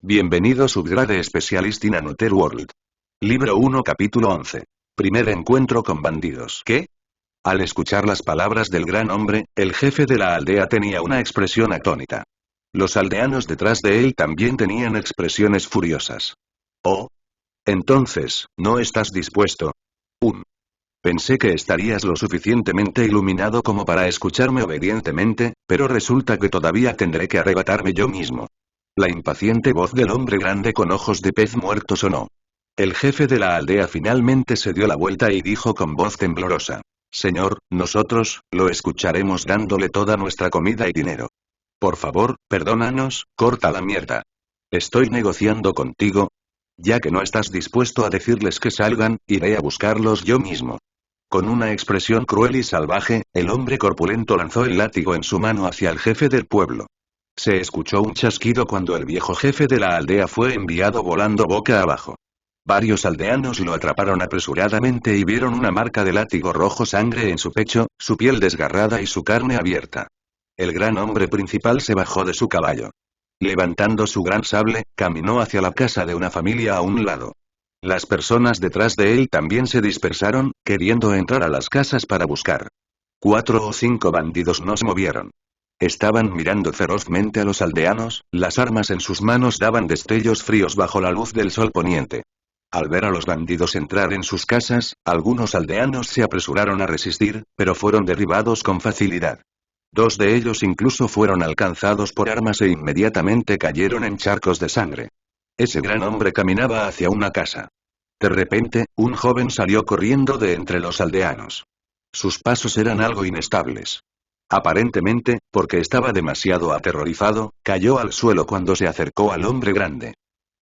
Bienvenido Subgrade Specialist in Another World. Libro 1 Capítulo 11. Primer encuentro con bandidos. ¿Qué? Al escuchar las palabras del gran hombre, el jefe de la aldea tenía una expresión atónita. Los aldeanos detrás de él también tenían expresiones furiosas. Oh. Entonces, ¿no estás dispuesto? Pensé que estarías lo suficientemente iluminado como para escucharme obedientemente, pero resulta que todavía tendré que arrebatarme yo mismo. La impaciente voz del hombre grande con ojos de pez muerto sonó. El jefe de la aldea finalmente se dio la vuelta y dijo con voz temblorosa: Señor, nosotros, lo escucharemos dándole toda nuestra comida y dinero. Por favor, perdónanos, corta la mierda. Estoy negociando contigo. Ya que no estás dispuesto a decirles que salgan, iré a buscarlos yo mismo. Con una expresión cruel y salvaje, el hombre corpulento lanzó el látigo en su mano hacia el jefe del pueblo. Se escuchó un chasquido cuando el viejo jefe de la aldea fue enviado volando boca abajo. Varios aldeanos lo atraparon apresuradamente y vieron una marca de látigo rojo sangre en su pecho, su piel desgarrada y su carne abierta. El gran hombre principal se bajó de su caballo. Levantando su gran sable, caminó hacia la casa de una familia a un lado. Las personas detrás de él también se dispersaron, queriendo entrar a las casas para buscar. 4 o 5 bandidos no se movieron. Estaban mirando ferozmente a los aldeanos, las armas en sus manos daban destellos fríos bajo la luz del sol poniente. Al ver a los bandidos entrar en sus casas, algunos aldeanos se apresuraron a resistir, pero fueron derribados con facilidad. 2 de ellos incluso fueron alcanzados por armas e inmediatamente cayeron en charcos de sangre. Ese gran hombre caminaba hacia una casa. De repente, un joven salió corriendo de entre los aldeanos. Sus pasos eran algo inestables. Aparentemente, porque estaba demasiado aterrorizado, cayó al suelo cuando se acercó al hombre grande.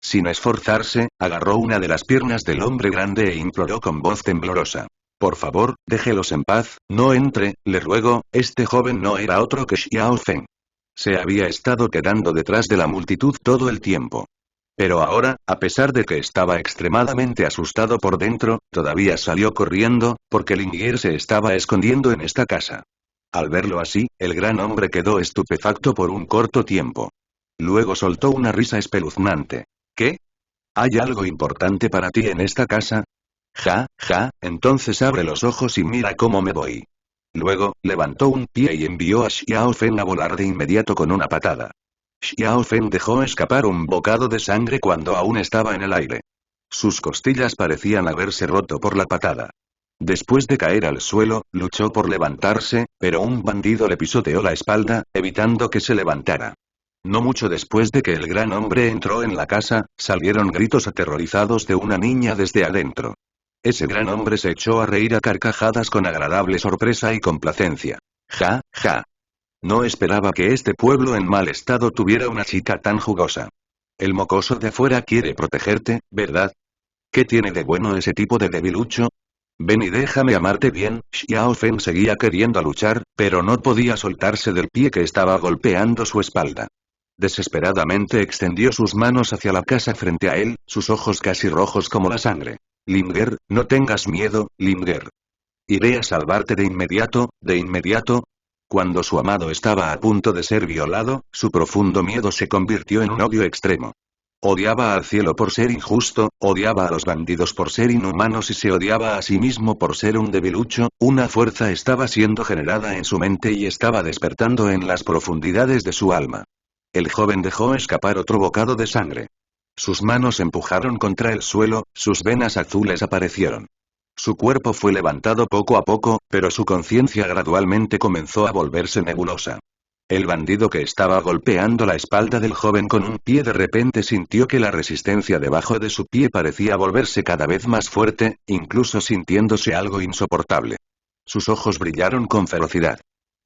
Sin esforzarse, agarró una de las piernas del hombre grande e imploró con voz temblorosa. Por favor, déjelos en paz, no entre, le ruego. Este joven no era otro que Xiao Feng. Se había estado quedando detrás de la multitud todo el tiempo. Pero ahora, a pesar de que estaba extremadamente asustado por dentro, todavía salió corriendo, porque Lingier se estaba escondiendo en esta casa. Al verlo así, el gran hombre quedó estupefacto por un corto tiempo. Luego soltó una risa espeluznante. ¿Qué? ¿Hay algo importante para ti en esta casa? Ja, entonces abre los ojos y mira cómo me voy. Luego, levantó un pie y envió a Xiao Feng a volar de inmediato con una patada. Xiao Feng dejó escapar un bocado de sangre cuando aún estaba en el aire. Sus costillas parecían haberse roto por la patada. Después de caer al suelo, luchó por levantarse, pero un bandido le pisoteó la espalda, evitando que se levantara. No mucho después de que el gran hombre entró en la casa, salieron gritos aterrorizados de una niña desde adentro. Ese gran hombre se echó a reír a carcajadas con agradable sorpresa y complacencia. Ja. No esperaba que este pueblo en mal estado tuviera una chica tan jugosa. El mocoso de afuera quiere protegerte, ¿verdad? ¿Qué tiene de bueno ese tipo de debilucho? Ven y déjame amarte bien. Xiao Feng seguía queriendo luchar, pero no podía soltarse del pie que estaba golpeando su espalda. Desesperadamente extendió sus manos hacia la casa frente a él, sus ojos casi rojos como la sangre. Limger, no tengas miedo, Limger. Iré a salvarte de inmediato. Cuando su amado estaba a punto de ser violado, su profundo miedo se convirtió en un odio extremo. Odiaba al cielo por ser injusto, odiaba a los bandidos por ser inhumanos y se odiaba a sí mismo por ser un debilucho. Una fuerza estaba siendo generada en su mente y estaba despertando en las profundidades de su alma. El joven dejó escapar otro bocado de sangre. Sus manos empujaron contra el suelo, sus venas azules aparecieron. Su cuerpo fue levantado poco a poco, pero su conciencia gradualmente comenzó a volverse nebulosa. El bandido que estaba golpeando la espalda del joven con un pie de repente sintió que la resistencia debajo de su pie parecía volverse cada vez más fuerte, incluso sintiéndose algo insoportable. Sus ojos brillaron con ferocidad.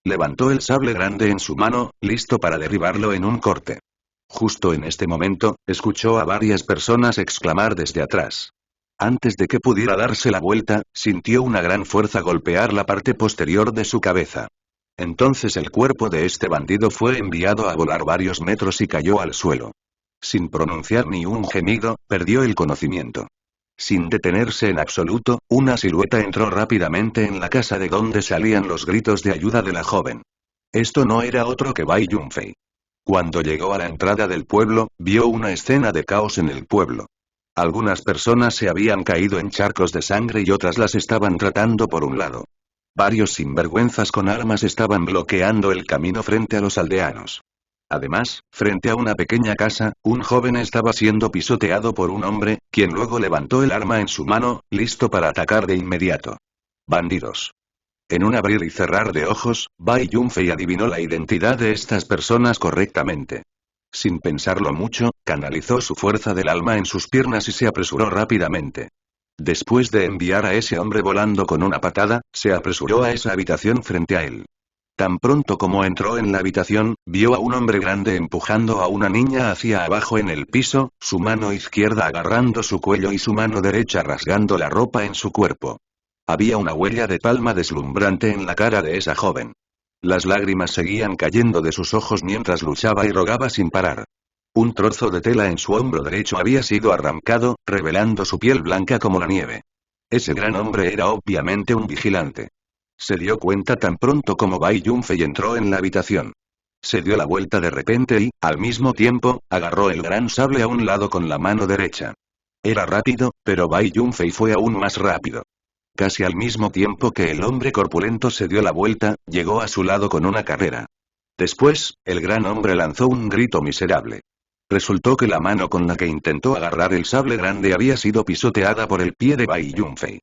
Levantó el sable grande en su mano, listo para derribarlo en un corte. Justo en este momento, escuchó a varias personas exclamar desde atrás. Antes de que pudiera darse la vuelta, sintió una gran fuerza golpear la parte posterior de su cabeza. Entonces el cuerpo de este bandido fue enviado a volar varios metros y cayó al suelo. Sin pronunciar ni un gemido, perdió el conocimiento. Sin detenerse en absoluto, una silueta entró rápidamente en la casa de donde salían los gritos de ayuda de la joven. Esto no era otro que Bai Yunfei. Cuando llegó a la entrada del pueblo, vio una escena de caos en el pueblo. Algunas personas se habían caído en charcos de sangre y otras las estaban tratando por un lado. Varios sinvergüenzas con armas estaban bloqueando el camino frente a los aldeanos. Además, frente a una pequeña casa, un joven estaba siendo pisoteado por un hombre, quien luego levantó el arma en su mano, listo para atacar de inmediato. Bandidos. En un abrir y cerrar de ojos, Bai Yunfei adivinó la identidad de estas personas correctamente. Sin pensarlo mucho, canalizó su fuerza del alma en sus piernas y se apresuró rápidamente. Después de enviar a ese hombre volando con una patada, se apresuró a esa habitación frente a él. Tan pronto como entró en la habitación, vio a un hombre grande empujando a una niña hacia abajo en el piso, su mano izquierda agarrando su cuello y su mano derecha rasgando la ropa en su cuerpo. Había una huella de palma deslumbrante en la cara de esa joven. Las lágrimas seguían cayendo de sus ojos mientras luchaba y rogaba sin parar. Un trozo de tela en su hombro derecho había sido arrancado, revelando su piel blanca como la nieve. Ese gran hombre era obviamente un vigilante. Se dio cuenta tan pronto como Bai Yunfei entró en la habitación. Se dio la vuelta de repente y, al mismo tiempo, agarró el gran sable a un lado con la mano derecha. Era rápido, pero Bai Yunfei fue aún más rápido. Casi al mismo tiempo que el hombre corpulento se dio la vuelta, llegó a su lado con una carrera. Después, el gran hombre lanzó un grito miserable. Resultó que la mano con la que intentó agarrar el sable grande había sido pisoteada por el pie de Bai Yunfei.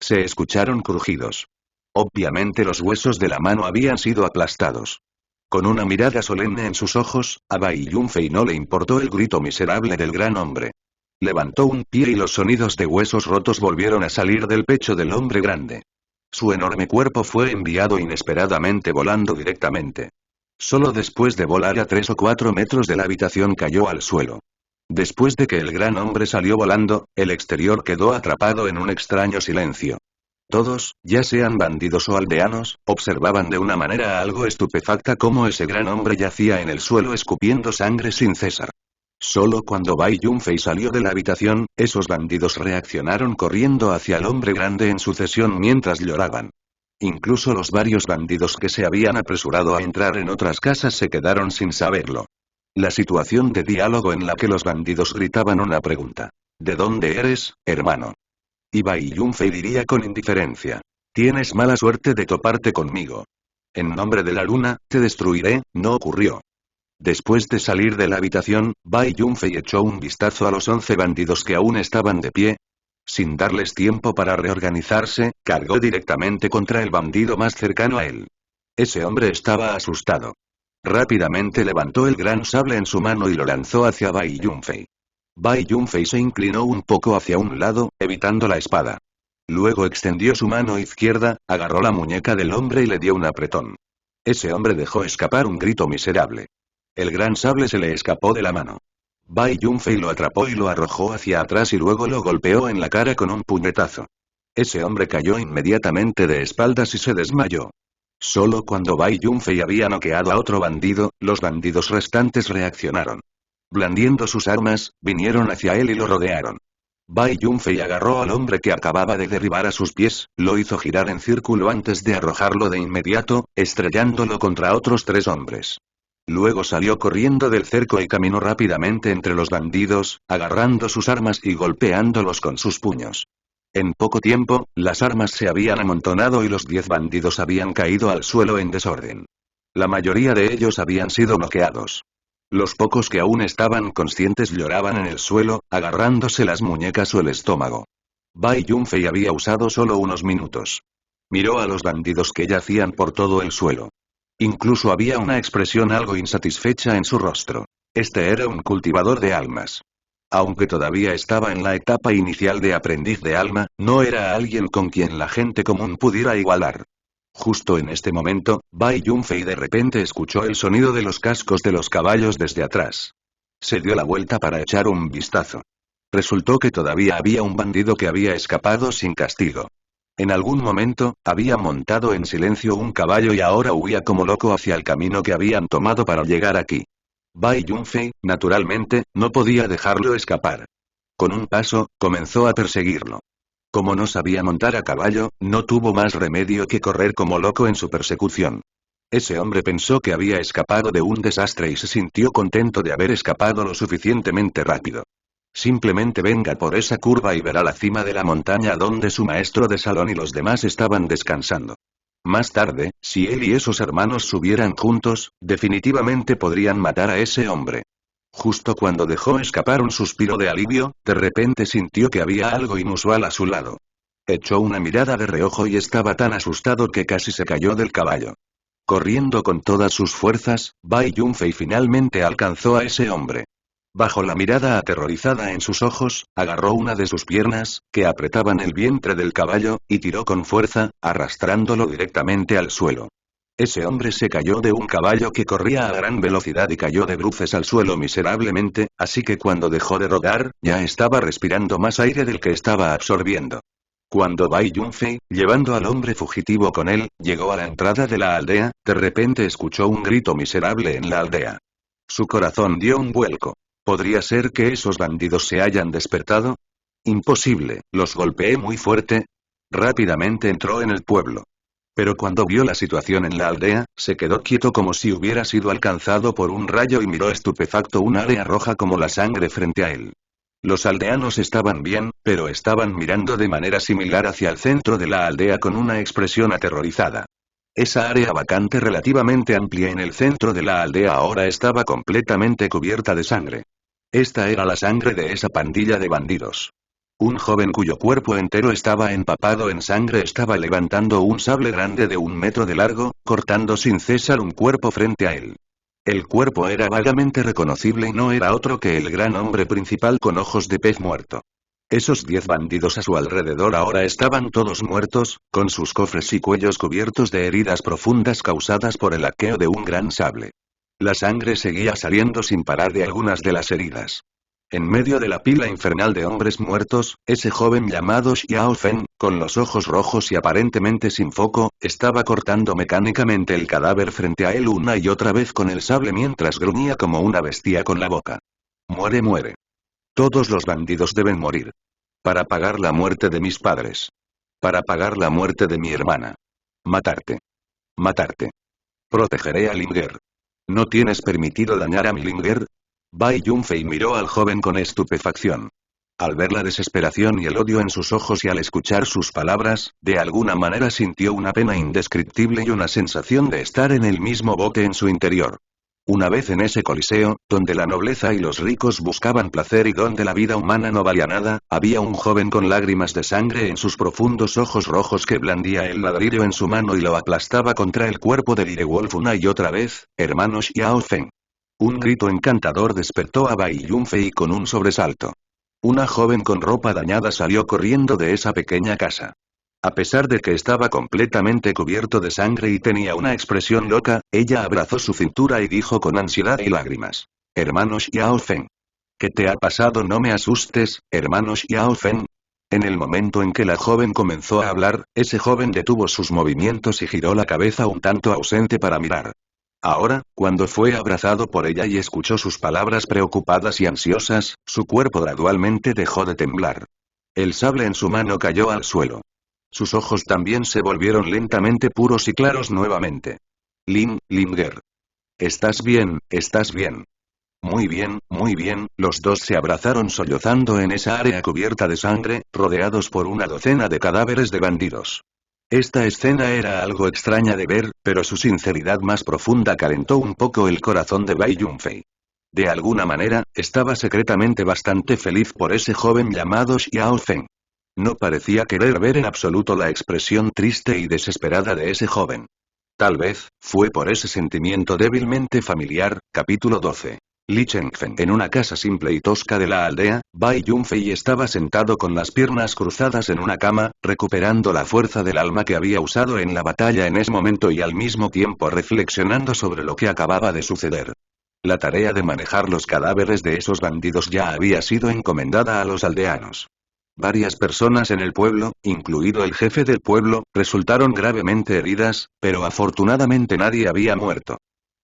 Se escucharon crujidos. Obviamente los huesos de la mano habían sido aplastados. Con una mirada solemne en sus ojos, a Bai Yunfei no le importó el grito miserable del gran hombre. Levantó un pie y los sonidos de huesos rotos volvieron a salir del pecho del hombre grande. Su enorme cuerpo fue enviado inesperadamente volando directamente. Solo después de volar a 3 o 4 metros de la habitación cayó al suelo. Después de que el gran hombre salió volando, el exterior quedó atrapado en un extraño silencio. Todos, ya sean bandidos o aldeanos, observaban de una manera algo estupefacta cómo ese gran hombre yacía en el suelo escupiendo sangre sin cesar. Solo cuando Bai Yunfei salió de la habitación, esos bandidos reaccionaron corriendo hacia el hombre grande en sucesión mientras lloraban. Incluso los varios bandidos que se habían apresurado a entrar en otras casas se quedaron sin saberlo. La situación de diálogo en la que los bandidos gritaban una pregunta. ¿De dónde eres, hermano? Y Bai Yunfei diría con indiferencia. Tienes mala suerte de toparte conmigo. En nombre de la luna, te destruiré, no ocurrió. Después de salir de la habitación, Bai Yunfei echó un vistazo a los 11 bandidos que aún estaban de pie. Sin darles tiempo para reorganizarse, cargó directamente contra el bandido más cercano a él. Ese hombre estaba asustado. Rápidamente levantó el gran sable en su mano y lo lanzó hacia Bai Yunfei. Bai Yunfei se inclinó un poco hacia un lado, evitando la espada. Luego extendió su mano izquierda, agarró la muñeca del hombre y le dio un apretón. Ese hombre dejó escapar un grito miserable. El gran sable se le escapó de la mano. Bai Yunfei lo atrapó y lo arrojó hacia atrás y luego lo golpeó en la cara con un puñetazo. Ese hombre cayó inmediatamente de espaldas y se desmayó. Solo cuando Bai Yunfei había noqueado a otro bandido, los bandidos restantes reaccionaron. Blandiendo sus armas, vinieron hacia él y lo rodearon. Bai Yunfei agarró al hombre que acababa de derribar a sus pies, lo hizo girar en círculo antes de arrojarlo de inmediato, estrellándolo contra otros 3 hombres. Luego salió corriendo del cerco y caminó rápidamente entre los bandidos, agarrando sus armas y golpeándolos con sus puños. En poco tiempo, las armas se habían amontonado y los 10 bandidos habían caído al suelo en desorden. La mayoría de ellos habían sido noqueados. Los pocos que aún estaban conscientes lloraban en el suelo, agarrándose las muñecas o el estómago. Bai Yunfei había usado solo unos minutos. Miró a los bandidos que yacían por todo el suelo. Incluso había una expresión algo insatisfecha en su rostro. Este era un cultivador de almas. Aunque todavía estaba en la etapa inicial de aprendiz de alma, no era alguien con quien la gente común pudiera igualar. Justo en este momento, Bai Yunfei de repente escuchó el sonido de los cascos de los caballos desde atrás. Se dio la vuelta para echar un vistazo. Resultó que todavía había un bandido que había escapado sin castigo. En algún momento, había montado en silencio un caballo y ahora huía como loco hacia el camino que habían tomado para llegar aquí. Bai Yunfei, naturalmente, no podía dejarlo escapar. Con un paso, comenzó a perseguirlo. Como no sabía montar a caballo, no tuvo más remedio que correr como loco en su persecución. Ese hombre pensó que había escapado de un desastre y se sintió contento de haber escapado lo suficientemente rápido. Simplemente venga por esa curva y verá la cima de la montaña donde su maestro de salón y los demás estaban descansando. Más tarde, si él y esos hermanos subieran juntos, definitivamente podrían matar a ese hombre. Justo cuando dejó escapar un suspiro de alivio, de repente sintió que había algo inusual a su lado. Echó una mirada de reojo y estaba tan asustado que casi se cayó del caballo. Corriendo con todas sus fuerzas, Bai Yunfei finalmente alcanzó a ese hombre. Bajo la mirada aterrorizada en sus ojos, agarró una de sus piernas, que apretaban el vientre del caballo, y tiró con fuerza, arrastrándolo directamente al suelo. Ese hombre se cayó de un caballo que corría a gran velocidad y cayó de bruces al suelo miserablemente, así que cuando dejó de rodar, ya estaba respirando más aire del que estaba absorbiendo. Cuando Bai Yunfei, llevando al hombre fugitivo con él, llegó a la entrada de la aldea, de repente escuchó un grito miserable en la aldea. Su corazón dio un vuelco. ¿Podría ser que esos bandidos se hayan despertado? Imposible, los golpeé muy fuerte. Rápidamente entró en el pueblo. Pero cuando vio la situación en la aldea, se quedó quieto como si hubiera sido alcanzado por un rayo y miró estupefacto un área roja como la sangre frente a él. Los aldeanos estaban bien, pero estaban mirando de manera similar hacia el centro de la aldea con una expresión aterrorizada. Esa área vacante relativamente amplia en el centro de la aldea ahora estaba completamente cubierta de sangre. Esta era la sangre de esa pandilla de bandidos. Un joven cuyo cuerpo entero estaba empapado en sangre estaba levantando un sable grande de 1 metro de largo, cortando sin cesar un cuerpo frente a él. El cuerpo era vagamente reconocible y no era otro que el gran hombre principal con ojos de pez muerto. Esos 10 bandidos a su alrededor ahora estaban todos muertos, con sus cofres y cuellos cubiertos de heridas profundas causadas por el hackeo de un gran sable. La sangre seguía saliendo sin parar de algunas de las heridas. En medio de la pila infernal de hombres muertos, ese joven llamado Xiao Feng, con los ojos rojos y aparentemente sin foco, estaba cortando mecánicamente el cadáver frente a él una y otra vez con el sable mientras gruñía como una bestia con la boca. Muere, muere. Todos los bandidos deben morir. Para pagar la muerte de mis padres. Para pagar la muerte de mi hermana. Matarte. Matarte. Protegeré a Linger. ¿No tienes permitido dañar a mi Linger? Bai Yunfei miró al joven con estupefacción. Al ver la desesperación y el odio en sus ojos y al escuchar sus palabras, de alguna manera sintió una pena indescriptible y una sensación de estar en el mismo bote en su interior. Una vez en ese coliseo, donde la nobleza y los ricos buscaban placer y donde la vida humana no valía nada, había un joven con lágrimas de sangre en sus profundos ojos rojos que blandía el ladrillo en su mano y lo aplastaba contra el cuerpo de Direwolf una y otra vez, hermano Xiao Feng. Un grito encantador despertó a Bai Yunfei con un sobresalto. Una joven con ropa dañada salió corriendo de esa pequeña casa. A pesar de que estaba completamente cubierto de sangre y tenía una expresión loca, ella abrazó su cintura y dijo con ansiedad y lágrimas: «Hermano Xiao Feng. ¿Qué te ha pasado? No me asustes, hermano Xiao Feng». En el momento en que la joven comenzó a hablar, ese joven detuvo sus movimientos y giró la cabeza un tanto ausente para mirar. Ahora, cuando fue abrazado por ella y escuchó sus palabras preocupadas y ansiosas, su cuerpo gradualmente dejó de temblar. El sable en su mano cayó al suelo. Sus ojos también se volvieron lentamente puros y claros nuevamente. Linger. ¿Estás bien? ¿Estás bien? Muy bien, los dos se abrazaron sollozando en esa área cubierta de sangre, rodeados por una docena de cadáveres de bandidos. Esta escena era algo extraña de ver, pero su sinceridad más profunda calentó un poco el corazón de Bai Yunfei. De alguna manera, estaba secretamente bastante feliz por ese joven llamado Xiao Feng. No parecía querer ver en absoluto la expresión triste y desesperada de ese joven. Tal vez, fue por ese sentimiento débilmente familiar. Capítulo 12. Li Chengfen. En una casa simple y tosca de la aldea, Bai Yunfei estaba sentado con las piernas cruzadas en una cama, recuperando la fuerza del alma que había usado en la batalla en ese momento y al mismo tiempo reflexionando sobre lo que acababa de suceder. La tarea de manejar los cadáveres de esos bandidos ya había sido encomendada a los aldeanos. Varias personas en el pueblo, incluido el jefe del pueblo, resultaron gravemente heridas, pero afortunadamente nadie había muerto.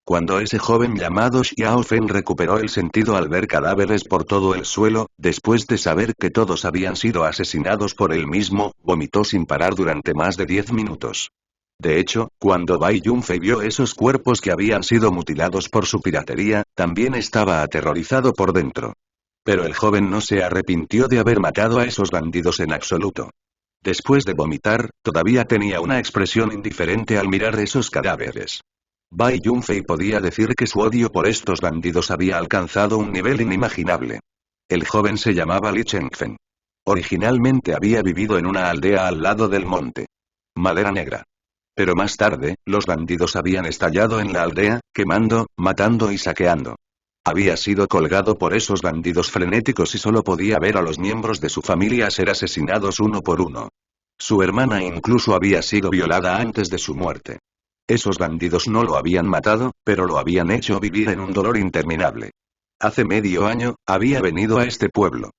Cuando ese joven llamado Xiao Feng recuperó el sentido al ver cadáveres por todo el suelo, después de saber que todos habían sido asesinados por él mismo, vomitó sin parar durante más de 10 minutos. De hecho, cuando Bai Yunfei vio esos cuerpos que habían sido mutilados por su piratería, también estaba aterrorizado por dentro. Pero el joven no se arrepintió de haber matado a esos bandidos en absoluto. Después de vomitar, todavía tenía una expresión indiferente al mirar esos cadáveres. Bai Yunfei podía decir que su odio por estos bandidos había alcanzado un nivel inimaginable. El joven se llamaba Li Chengfen. Originalmente había vivido en una aldea al lado del monte Madera Negra. Pero más tarde, los bandidos habían estallado en la aldea, quemando, matando y saqueando. Había sido colgado por esos bandidos frenéticos y solo podía ver a los miembros de su familia ser asesinados uno por uno. Su hermana incluso había sido violada antes de su muerte. Esos bandidos no lo habían matado, pero lo habían hecho vivir en un dolor interminable. Hace medio año, había venido a este pueblo.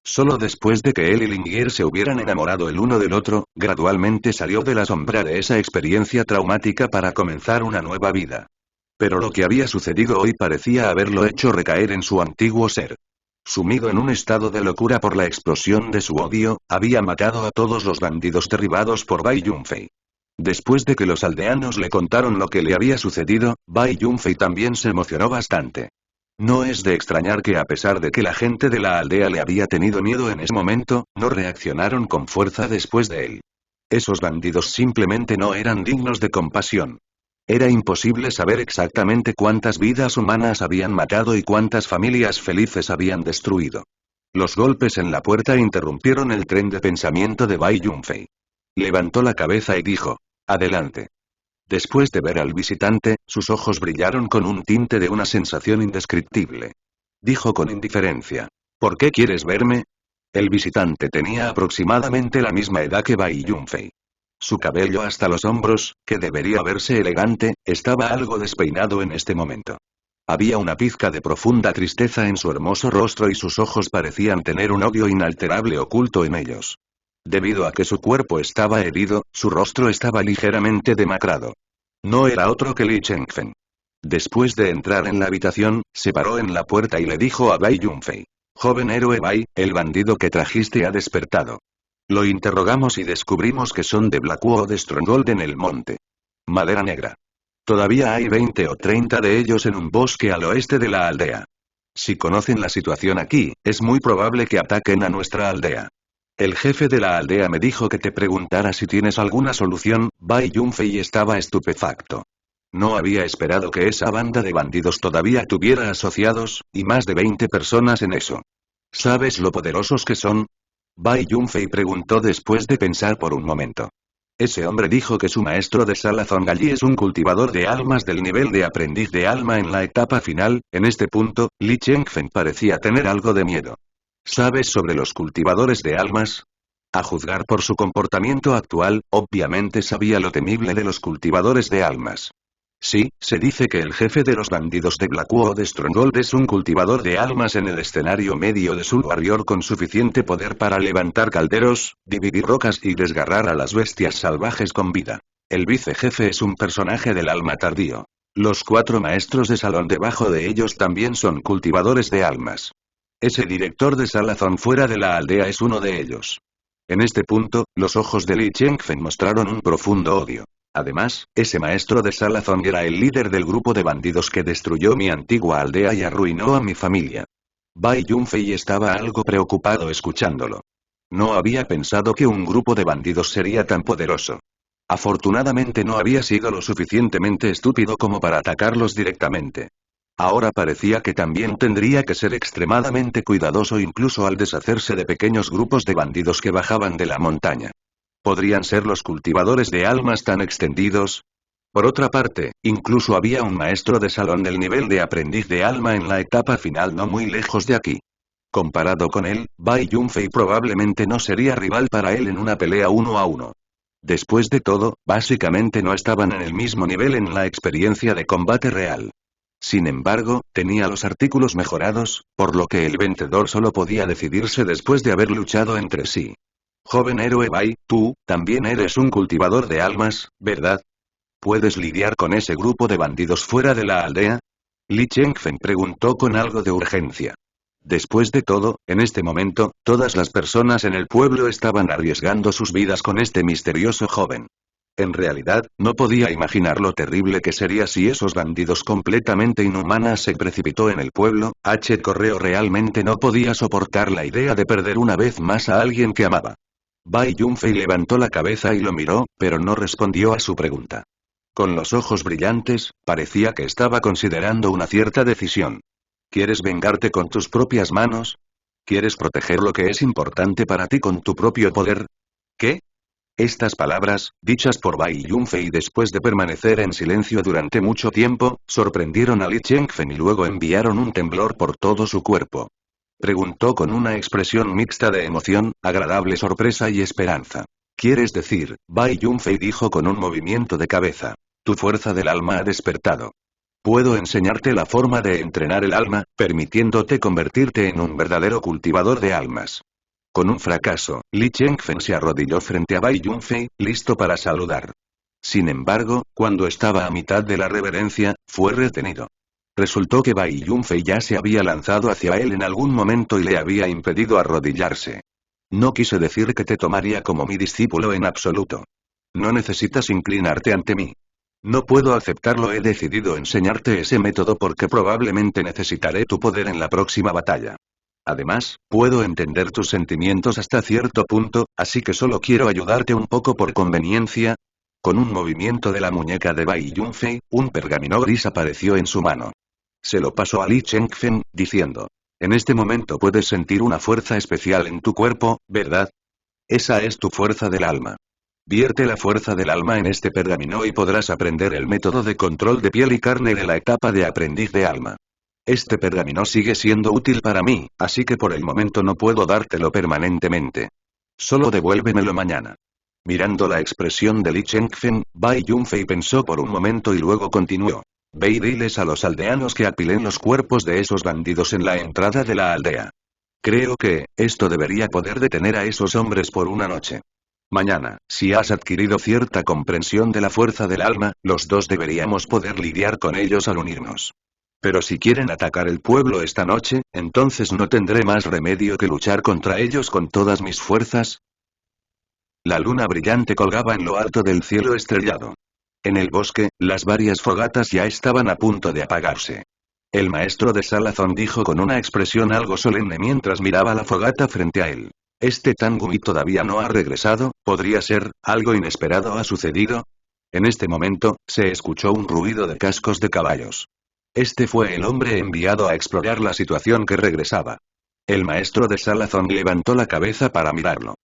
Solo después de que él y Lingier se hubieran enamorado el uno del otro, gradualmente salió de la sombra de esa experiencia traumática para comenzar una nueva vida. Pero lo que había sucedido hoy parecía haberlo hecho recaer en su antiguo ser. Sumido en un estado de locura por la explosión de su odio, había matado a todos los bandidos derribados por Bai Yunfei. Después de que los aldeanos le contaron lo que le había sucedido, Bai Yunfei también se emocionó bastante. No es de extrañar que a pesar de que la gente de la aldea le había tenido miedo en ese momento, no reaccionaron con fuerza después de él. Esos bandidos simplemente no eran dignos de compasión. Era imposible saber exactamente cuántas vidas humanas habían matado y cuántas familias felices habían destruido. Los golpes en la puerta interrumpieron el tren de pensamiento de Bai Yunfei. Levantó la cabeza y dijo: «Adelante». Después de ver al visitante, sus ojos brillaron con un tinte de una sensación indescriptible. Dijo con indiferencia: «¿Por qué quieres verme?». El visitante tenía aproximadamente la misma edad que Bai Yunfei. Su cabello hasta los hombros, que debería verse elegante, estaba algo despeinado en este momento. Había una pizca de profunda tristeza en su hermoso rostro y sus ojos parecían tener un odio inalterable oculto en ellos. Debido a que su cuerpo estaba herido, su rostro estaba ligeramente demacrado. No era otro que Li Chengfen. Después de entrar en la habitación, se paró en la puerta y le dijo a Bai Yunfei: «Joven héroe Bai, el bandido que trajiste ha despertado». Lo interrogamos y descubrimos que son de Blackwall de Stronghold en el monte Madera Negra. Todavía hay 20 o 30 de ellos en un bosque al oeste de la aldea. Si conocen la situación aquí, es muy probable que ataquen a nuestra aldea. El jefe de la aldea me dijo que te preguntara si tienes alguna solución. Bai Yunfei estaba estupefacto. No había esperado que esa banda de bandidos todavía tuviera asociados, y más de 20 personas en eso. ¿Sabes lo poderosos que son?, Bai Yunfei preguntó después de pensar por un momento. Ese hombre dijo que su maestro de Sala Zongali es un cultivador de almas del nivel de aprendiz de alma en la etapa final. En este punto, Li Chengfen parecía tener algo de miedo. ¿Sabes sobre los cultivadores de almas? A juzgar por su comportamiento actual, obviamente sabía lo temible de los cultivadores de almas. Sí, se dice que el jefe de los bandidos de Blackwall de Stronghold es un cultivador de almas en el escenario medio de Soul Warrior con suficiente poder para levantar calderos, dividir rocas y desgarrar a las bestias salvajes con vida. El vicejefe es un personaje del alma tardío. Los 4 maestros de salón debajo de ellos también son cultivadores de almas. Ese director de Salazón fuera de la aldea es uno de ellos. En este punto, los ojos de Li Chengfen mostraron un profundo odio. Además, ese maestro de Salazón era el líder del grupo de bandidos que destruyó mi antigua aldea y arruinó a mi familia. Bai Yunfei estaba algo preocupado escuchándolo. No había pensado que un grupo de bandidos sería tan poderoso. Afortunadamente no había sido lo suficientemente estúpido como para atacarlos directamente. Ahora parecía que también tendría que ser extremadamente cuidadoso incluso al deshacerse de pequeños grupos de bandidos que bajaban de la montaña. ¿Podrían ser los cultivadores de almas tan extendidos? Por otra parte, incluso había un maestro de salón del nivel de aprendiz de alma en la etapa final no muy lejos de aquí. Comparado con él, Bai Yunfei probablemente no sería rival para él en una pelea 1 a 1. Después de todo, básicamente no estaban en el mismo nivel en la experiencia de combate real. Sin embargo, tenía los artículos mejorados, por lo que el vencedor solo podía decidirse después de haber luchado entre sí. Joven héroe Bai, tú, también eres un cultivador de almas, ¿verdad? ¿Puedes lidiar con ese grupo de bandidos fuera de la aldea? Li Chengfen preguntó con algo de urgencia. Después de todo, en este momento, todas las personas en el pueblo estaban arriesgando sus vidas con este misterioso joven. En realidad, no podía imaginar lo terrible que sería si esos bandidos completamente inhumanas se precipitó en el pueblo. Correo realmente no podía soportar la idea de perder una vez más a alguien que amaba. Bai Yunfei levantó la cabeza y lo miró, pero no respondió a su pregunta. Con los ojos brillantes, parecía que estaba considerando una cierta decisión. ¿Quieres vengarte con tus propias manos? ¿Quieres proteger lo que es importante para ti con tu propio poder? ¿Qué? Estas palabras, dichas por Bai Yunfei después de permanecer en silencio durante mucho tiempo, sorprendieron a Li Chengfen y luego enviaron un temblor por todo su cuerpo. Preguntó con una expresión mixta de emoción, agradable sorpresa y esperanza. ¿Quieres decir? Bai Yunfei dijo con un movimiento de cabeza. Tu fuerza del alma ha despertado. Puedo enseñarte la forma de entrenar el alma, permitiéndote convertirte en un verdadero cultivador de almas. Con un fracaso, Li Chengfen se arrodilló frente a Bai Yunfei, listo para saludar. Sin embargo, cuando estaba a mitad de la reverencia, fue retenido. Resultó que Bai Yunfei ya se había lanzado hacia él en algún momento y le había impedido arrodillarse. No quise decir que te tomaría como mi discípulo en absoluto. No necesitas inclinarte ante mí. No puedo aceptarlo. He decidido enseñarte ese método porque probablemente necesitaré tu poder en la próxima batalla. Además, puedo entender tus sentimientos hasta cierto punto, así que solo quiero ayudarte un poco por conveniencia. Con un movimiento de la muñeca de Bai Yunfei, un pergamino gris apareció en su mano. Se lo pasó a Li Chengfen, diciendo. En este momento puedes sentir una fuerza especial en tu cuerpo, ¿verdad? Esa es tu fuerza del alma. Vierte la fuerza del alma en este pergamino y podrás aprender el método de control de piel y carne de la etapa de aprendiz de alma. Este pergamino sigue siendo útil para mí, así que por el momento no puedo dártelo permanentemente. Solo devuélvemelo mañana. Mirando la expresión de Li Chengfen, Bai Yunfei pensó por un momento y luego continuó. Ve y diles a los aldeanos que apilen los cuerpos de esos bandidos en la entrada de la aldea. Creo que, esto debería poder detener a esos hombres por una noche. Mañana, si has adquirido cierta comprensión de la fuerza del alma, los dos deberíamos poder lidiar con ellos al unirnos. Pero si quieren atacar el pueblo esta noche, entonces no tendré más remedio que luchar contra ellos con todas mis fuerzas. La luna brillante colgaba en lo alto del cielo estrellado. En el bosque, las varias fogatas ya estaban a punto de apagarse. El maestro de Salazón dijo con una expresión algo solemne mientras miraba la fogata frente a él. ¿Este Tangui todavía no ha regresado? ¿Podría ser, algo inesperado ha sucedido? En este momento, se escuchó un ruido de cascos de caballos. Este fue el hombre enviado a explorar la situación que regresaba. El maestro de Salazón levantó la cabeza para mirarlo.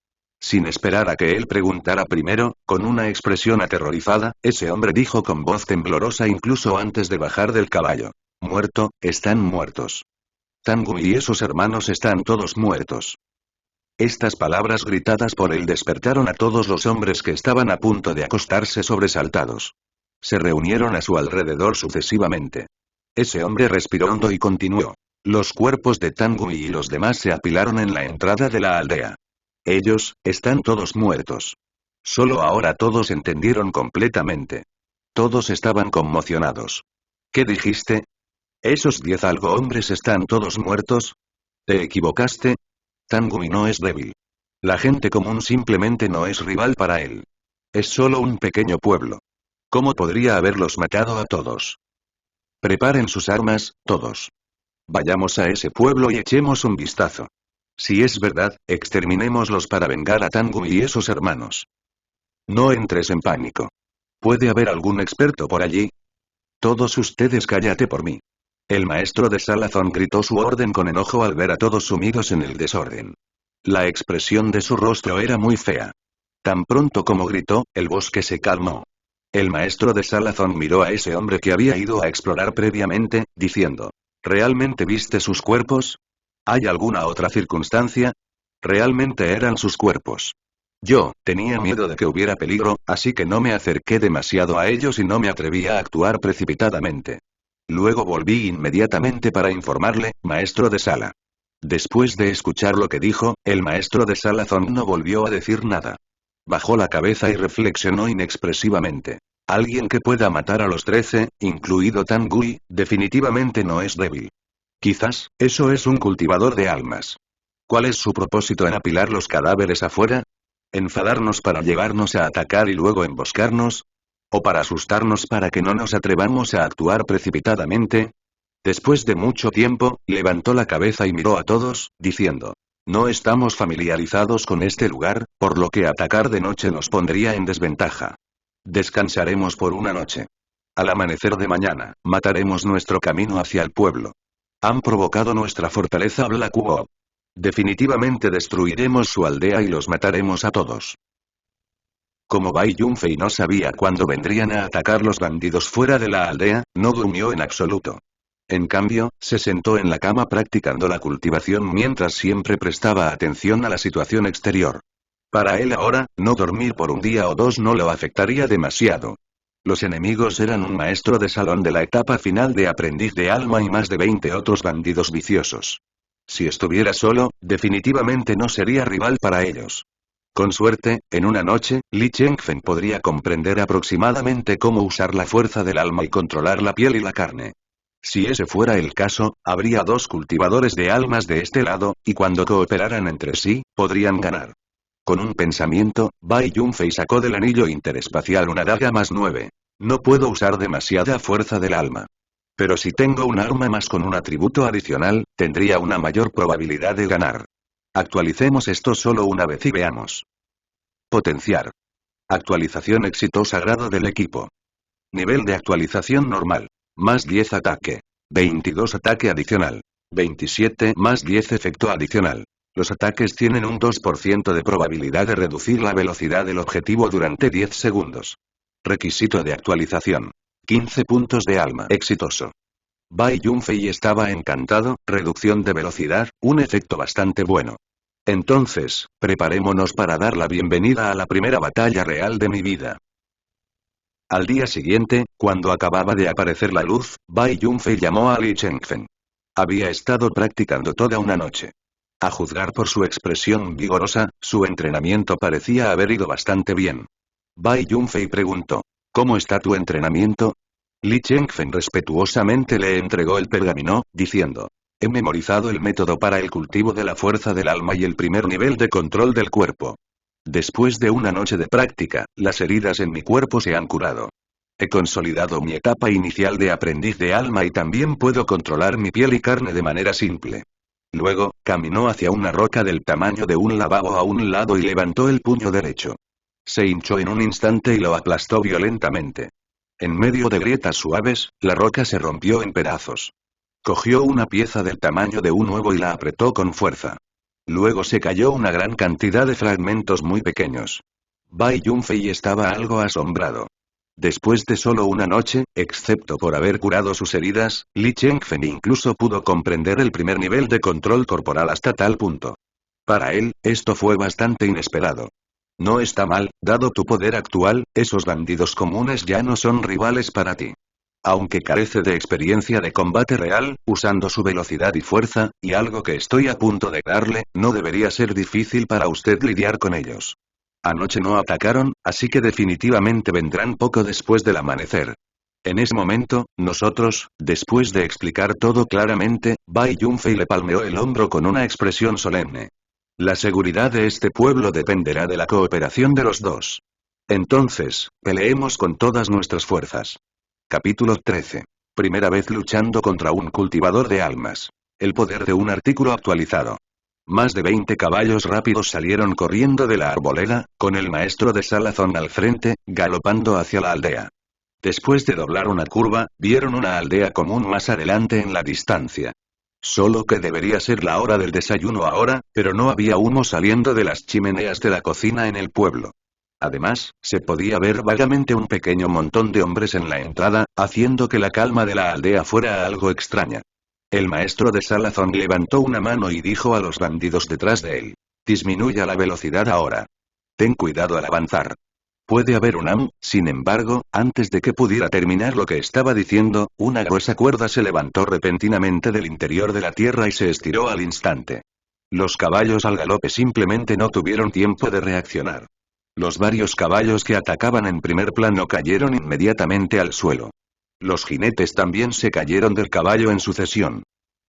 Sin esperar a que él preguntara primero, con una expresión aterrorizada, ese hombre dijo con voz temblorosa incluso antes de bajar del caballo. Muerto, están muertos. Tangui y esos hermanos están todos muertos. Estas palabras gritadas por él despertaron a todos los hombres que estaban a punto de acostarse sobresaltados. Se reunieron a su alrededor sucesivamente. Ese hombre respiró hondo y continuó. Los cuerpos de Tangui y los demás se apilaron en la entrada de la aldea. Ellos, están todos muertos. Solo ahora todos entendieron completamente. Todos estaban conmocionados. ¿Qué dijiste? ¿Esos 10 algo hombres están todos muertos? ¿Te equivocaste? Tangui no es débil. La gente común simplemente no es rival para él. Es solo un pequeño pueblo. ¿Cómo podría haberlos matado a todos? Preparen sus armas, todos. Vayamos a ese pueblo y echemos un vistazo. Si es verdad, exterminémoslos para vengar a Tangui y esos hermanos. No entres en pánico. ¿Puede haber algún experto por allí? Todos ustedes cállate por mí. El maestro de Salazón gritó su orden con enojo al ver a todos sumidos en el desorden. La expresión de su rostro era muy fea. Tan pronto como gritó, el bosque se calmó. El maestro de Salazón miró a ese hombre que había ido a explorar previamente, diciendo. ¿Realmente viste sus cuerpos? ¿Hay alguna otra circunstancia? Realmente eran sus cuerpos. Yo, tenía miedo de que hubiera peligro, así que no me acerqué demasiado a ellos y no me atreví a actuar precipitadamente. Luego volví inmediatamente para informarle, maestro de sala. Después de escuchar lo que dijo, el maestro de Salazón no volvió a decir nada. Bajó la cabeza y reflexionó inexpresivamente. Alguien que pueda matar a los 13, incluido Tangui, definitivamente no es débil. Quizás, eso es un cultivador de almas. ¿Cuál es su propósito en apilar los cadáveres afuera? ¿Enfadarnos para llevarnos a atacar y luego emboscarnos? ¿O para asustarnos para que no nos atrevamos a actuar precipitadamente? Después de mucho tiempo, levantó la cabeza y miró a todos, diciendo: no estamos familiarizados con este lugar, por lo que atacar de noche nos pondría en desventaja. Descansaremos por una noche. Al amanecer de mañana, mataremos nuestro camino hacia el pueblo. Han provocado nuestra fortaleza Black Wolf. Definitivamente destruiremos su aldea y los mataremos a todos. Como Bai Yunfei no sabía cuándo vendrían a atacar los bandidos fuera de la aldea, no durmió en absoluto. En cambio, se sentó en la cama practicando la cultivación mientras siempre prestaba atención a la situación exterior. Para él ahora, no dormir por un día o dos no lo afectaría demasiado. Los enemigos eran un maestro de salón de la etapa final de aprendiz de alma y más de 20 otros bandidos viciosos. Si estuviera solo, definitivamente no sería rival para ellos. Con suerte, en una noche, Li Chengfen podría comprender aproximadamente cómo usar la fuerza del alma y controlar la piel y la carne. Si ese fuera el caso, habría dos cultivadores de almas de este lado, y cuando cooperaran entre sí, podrían ganar. Con un pensamiento, Bai Yunfei sacó del anillo interespacial una daga +9. No puedo usar demasiada fuerza del alma. Pero si tengo un arma más con un atributo adicional, tendría una mayor probabilidad de ganar. Actualicemos esto solo una vez y veamos. Potenciar. Actualización exitosa grado del equipo. Nivel de actualización normal. Más 10 ataque. 22 ataque adicional. 27 más 10 efecto adicional. Los ataques tienen un 2% de probabilidad de reducir la velocidad del objetivo durante 10 segundos. Requisito de actualización. 15 puntos de alma. Exitoso. Bai Yunfei estaba encantado, reducción de velocidad, un efecto bastante bueno. Entonces, preparémonos para dar la bienvenida a la primera batalla real de mi vida. Al día siguiente, cuando acababa de aparecer la luz, Bai Yunfei llamó a Li Chengfen. Había estado practicando toda una noche. A juzgar por su expresión vigorosa, su entrenamiento parecía haber ido bastante bien. Bai Yunfei preguntó: ¿cómo está tu entrenamiento? Li Chengfen respetuosamente le entregó el pergamino, diciendo: he memorizado el método para el cultivo de la fuerza del alma y el primer nivel de control del cuerpo. Después de una noche de práctica, las heridas en mi cuerpo se han curado. He consolidado mi etapa inicial de aprendiz de alma y también puedo controlar mi piel y carne de manera simple. Luego, caminó hacia una roca del tamaño de un lavabo a un lado y levantó el puño derecho. Se hinchó en un instante y lo aplastó violentamente. En medio de grietas suaves, la roca se rompió en pedazos. Cogió una pieza del tamaño de un huevo y la apretó con fuerza. Luego se cayó una gran cantidad de fragmentos muy pequeños. Bai Yunfei estaba algo asombrado. Después de solo una noche, excepto por haber curado sus heridas, Li Chengfen incluso pudo comprender el primer nivel de control corporal hasta tal punto. Para él, esto fue bastante inesperado. No está mal, dado tu poder actual, esos bandidos comunes ya no son rivales para ti. Aunque carece de experiencia de combate real, usando su velocidad y fuerza, y algo que estoy a punto de darle, no debería ser difícil para usted lidiar con ellos. Anoche no atacaron, así que definitivamente vendrán poco después del amanecer. En ese momento, nosotros, después de explicar todo claramente, Bai Yunfei le palmeó el hombro con una expresión solemne. La seguridad de este pueblo dependerá de la cooperación de los dos. Entonces, peleemos con todas nuestras fuerzas. Capítulo 13. Primera vez luchando contra un cultivador de almas. El poder de un artículo actualizado. Más de 20 caballos rápidos salieron corriendo de la arboleda, con el maestro de Salazón al frente, galopando hacia la aldea. Después de doblar una curva, vieron una aldea común más adelante en la distancia. Solo que debería ser la hora del desayuno ahora, pero no había humo saliendo de las chimeneas de la cocina en el pueblo. Además, se podía ver vagamente un pequeño montón de hombres en la entrada, haciendo que la calma de la aldea fuera algo extraña. El maestro de Salazón levantó una mano y dijo a los bandidos detrás de él: disminuya la velocidad ahora. Ten cuidado al avanzar. Puede haber un am, sin embargo, antes de que pudiera terminar lo que estaba diciendo, una gruesa cuerda se levantó repentinamente del interior de la tierra y se estiró al instante. Los caballos al galope simplemente no tuvieron tiempo de reaccionar. Los varios caballos que atacaban en primer plano cayeron inmediatamente al suelo. Los jinetes también se cayeron del caballo en sucesión.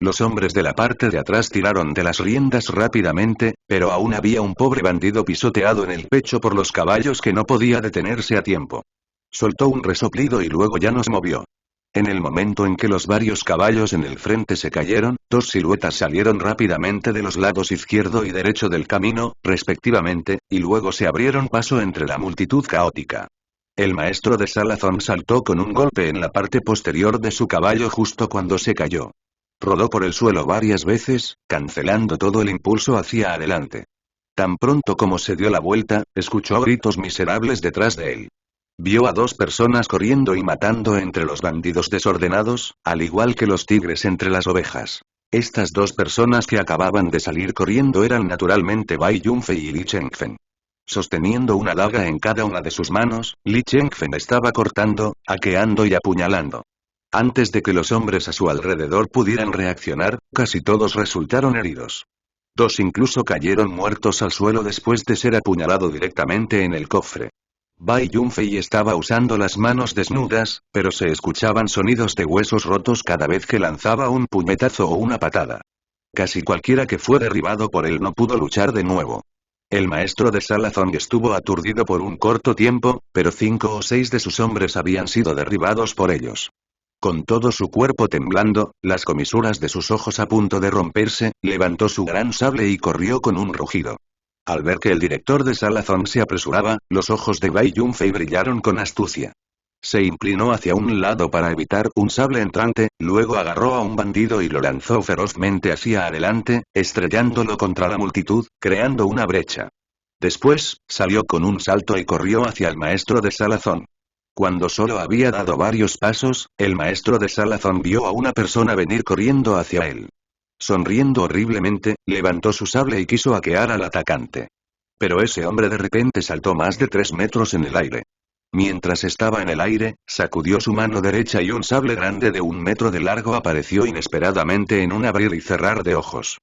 Los hombres de la parte de atrás tiraron de las riendas rápidamente, pero aún había un pobre bandido pisoteado en el pecho por los caballos que no podía detenerse a tiempo. Soltó un resoplido y luego ya no se movió. En el momento en que los varios caballos en el frente se cayeron, dos siluetas salieron rápidamente de los lados izquierdo y derecho del camino, respectivamente, y luego se abrieron paso entre la multitud caótica. El maestro de Salazón saltó con un golpe en la parte posterior de su caballo justo cuando se cayó. Rodó por el suelo varias veces, cancelando todo el impulso hacia adelante. Tan pronto como se dio la vuelta, escuchó gritos miserables detrás de él. Vio a dos personas corriendo y matando entre los bandidos desordenados, al igual que los tigres entre las ovejas. Estas dos personas que acababan de salir corriendo eran naturalmente Bai Yunfei y Li Chengfen. Sosteniendo una daga en cada una de sus manos, Li Chengfen estaba cortando, haqueando y apuñalando. Antes de que los hombres a su alrededor pudieran reaccionar, casi todos resultaron heridos. Dos incluso cayeron muertos al suelo después de ser apuñalado directamente en el cofre. Bai Yunfei estaba usando las manos desnudas, pero se escuchaban sonidos de huesos rotos cada vez que lanzaba un puñetazo o una patada. Casi cualquiera que fue derribado por él no pudo luchar de nuevo. El maestro de Salazón estuvo aturdido por un corto tiempo, pero 5 o 6 de sus hombres habían sido derribados por ellos. Con todo su cuerpo temblando, las comisuras de sus ojos a punto de romperse, levantó su gran sable y corrió con un rugido. Al ver que el director de Salazón se apresuraba, los ojos de Bai Yunfei brillaron con astucia. Se inclinó hacia un lado para evitar un sable entrante, luego agarró a un bandido y lo lanzó ferozmente hacia adelante, estrellándolo contra la multitud, creando una brecha. Después, salió con un salto y corrió hacia el maestro de Salazón. Cuando solo había dado varios pasos, el maestro de Salazón vio a una persona venir corriendo hacia él. Sonriendo horriblemente, levantó su sable y quiso haquear al atacante. Pero ese hombre de repente saltó más de 3 metros en el aire. Mientras estaba en el aire, sacudió su mano derecha y un sable grande de 1 metro de largo apareció inesperadamente en un abrir y cerrar de ojos.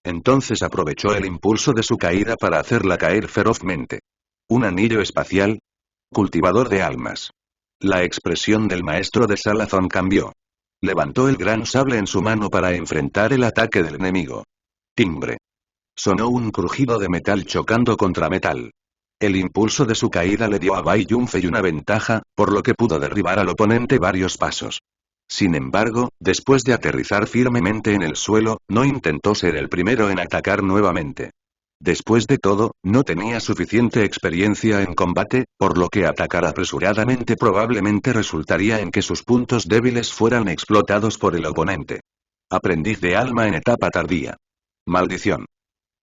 Entonces aprovechó el impulso de su caída para hacerla caer ferozmente. ¿Un anillo espacial? Cultivador de almas. La expresión del maestro de Salazón cambió. Levantó el gran sable en su mano para enfrentar el ataque del enemigo. Timbre. Sonó un crujido de metal chocando contra metal. El impulso de su caída le dio a Bai Yunfei una ventaja, por lo que pudo derribar al oponente varios pasos. Sin embargo, después de aterrizar firmemente en el suelo, no intentó ser el primero en atacar nuevamente. Después de todo, no tenía suficiente experiencia en combate, por lo que atacar apresuradamente probablemente resultaría en que sus puntos débiles fueran explotados por el oponente. Aprendiz de alma en etapa tardía. Maldición.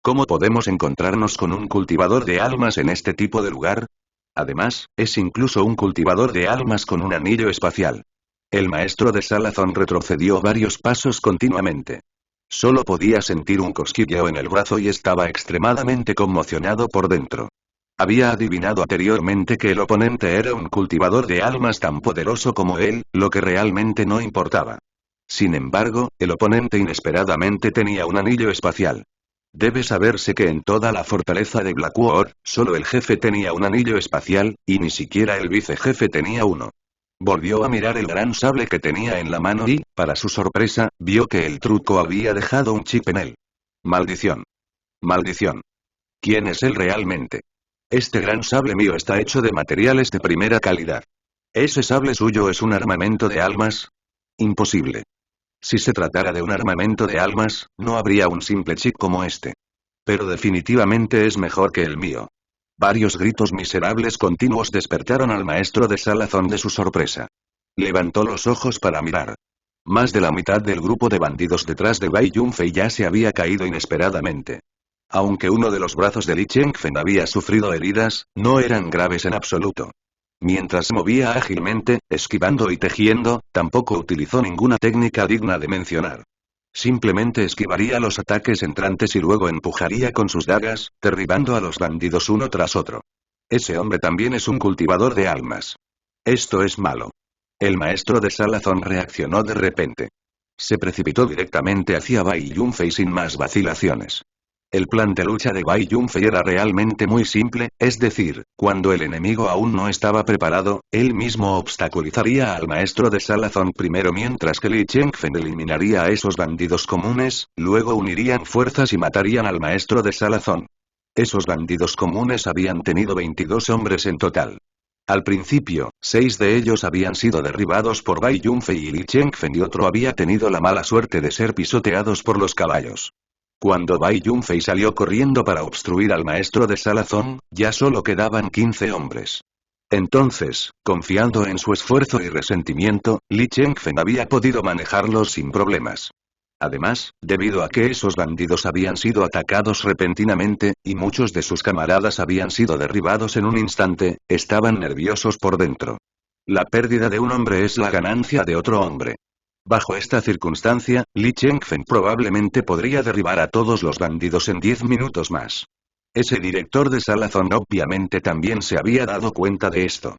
¿Cómo podemos encontrarnos con un cultivador de almas en este tipo de lugar? Además, es incluso un cultivador de almas con un anillo espacial. El maestro de Salazón retrocedió varios pasos continuamente. Solo podía sentir un cosquilleo en el brazo y estaba extremadamente conmocionado por dentro. Había adivinado anteriormente que el oponente era un cultivador de almas tan poderoso como él, lo que realmente no importaba. Sin embargo, el oponente inesperadamente tenía un anillo espacial. Debe saberse que en toda la fortaleza de Blackwater, solo el jefe tenía un anillo espacial, y ni siquiera el vicejefe tenía uno. Volvió a mirar el gran sable que tenía en la mano y, para su sorpresa, vio que el truco había dejado un chip en él. Maldición. Maldición. ¿Quién es él realmente? Este gran sable mío está hecho de materiales de primera calidad. ¿Ese sable suyo es un armamento de almas? Imposible. Si se tratara de un armamento de almas, no habría un simple chip como este. Pero definitivamente es mejor que el mío. Varios gritos miserables continuos despertaron al maestro de Salazón de su sorpresa. Levantó los ojos para mirar. Más de la mitad del grupo de bandidos detrás de Bai Yunfei ya se había caído inesperadamente. Aunque uno de los brazos de Li Chengfen había sufrido heridas, no eran graves en absoluto. Mientras se movía ágilmente, esquivando y tejiendo, tampoco utilizó ninguna técnica digna de mencionar. Simplemente esquivaría los ataques entrantes y luego empujaría con sus dagas, derribando a los bandidos uno tras otro. Ese hombre también es un cultivador de almas. Esto es malo. El maestro de Salazón reaccionó de repente. Se precipitó directamente hacia Bai Yunfei sin más vacilaciones. El plan de lucha de Bai Yunfei era realmente muy simple, es decir, cuando el enemigo aún no estaba preparado, él mismo obstaculizaría al maestro de Salazón primero mientras que Li Chengfen eliminaría a esos bandidos comunes, luego unirían fuerzas y matarían al maestro de Salazón. Esos bandidos comunes habían tenido 22 hombres en total. Al principio, 6 de ellos habían sido derribados por Bai Yunfei y Li Chengfen y otro había tenido la mala suerte de ser pisoteados por los caballos. Cuando Bai Yunfei salió corriendo para obstruir al maestro de Salazón, ya solo quedaban 15 hombres. Entonces, confiando en su esfuerzo y resentimiento, Li Chengfen había podido manejarlos sin problemas. Además, debido a que esos bandidos habían sido atacados repentinamente, y muchos de sus camaradas habían sido derribados en un instante, estaban nerviosos por dentro. La pérdida de un hombre es la ganancia de otro hombre. Bajo esta circunstancia, Li Chengfen probablemente podría derribar a todos los bandidos en 10 minutos más. Ese director de Salazón obviamente también se había dado cuenta de esto.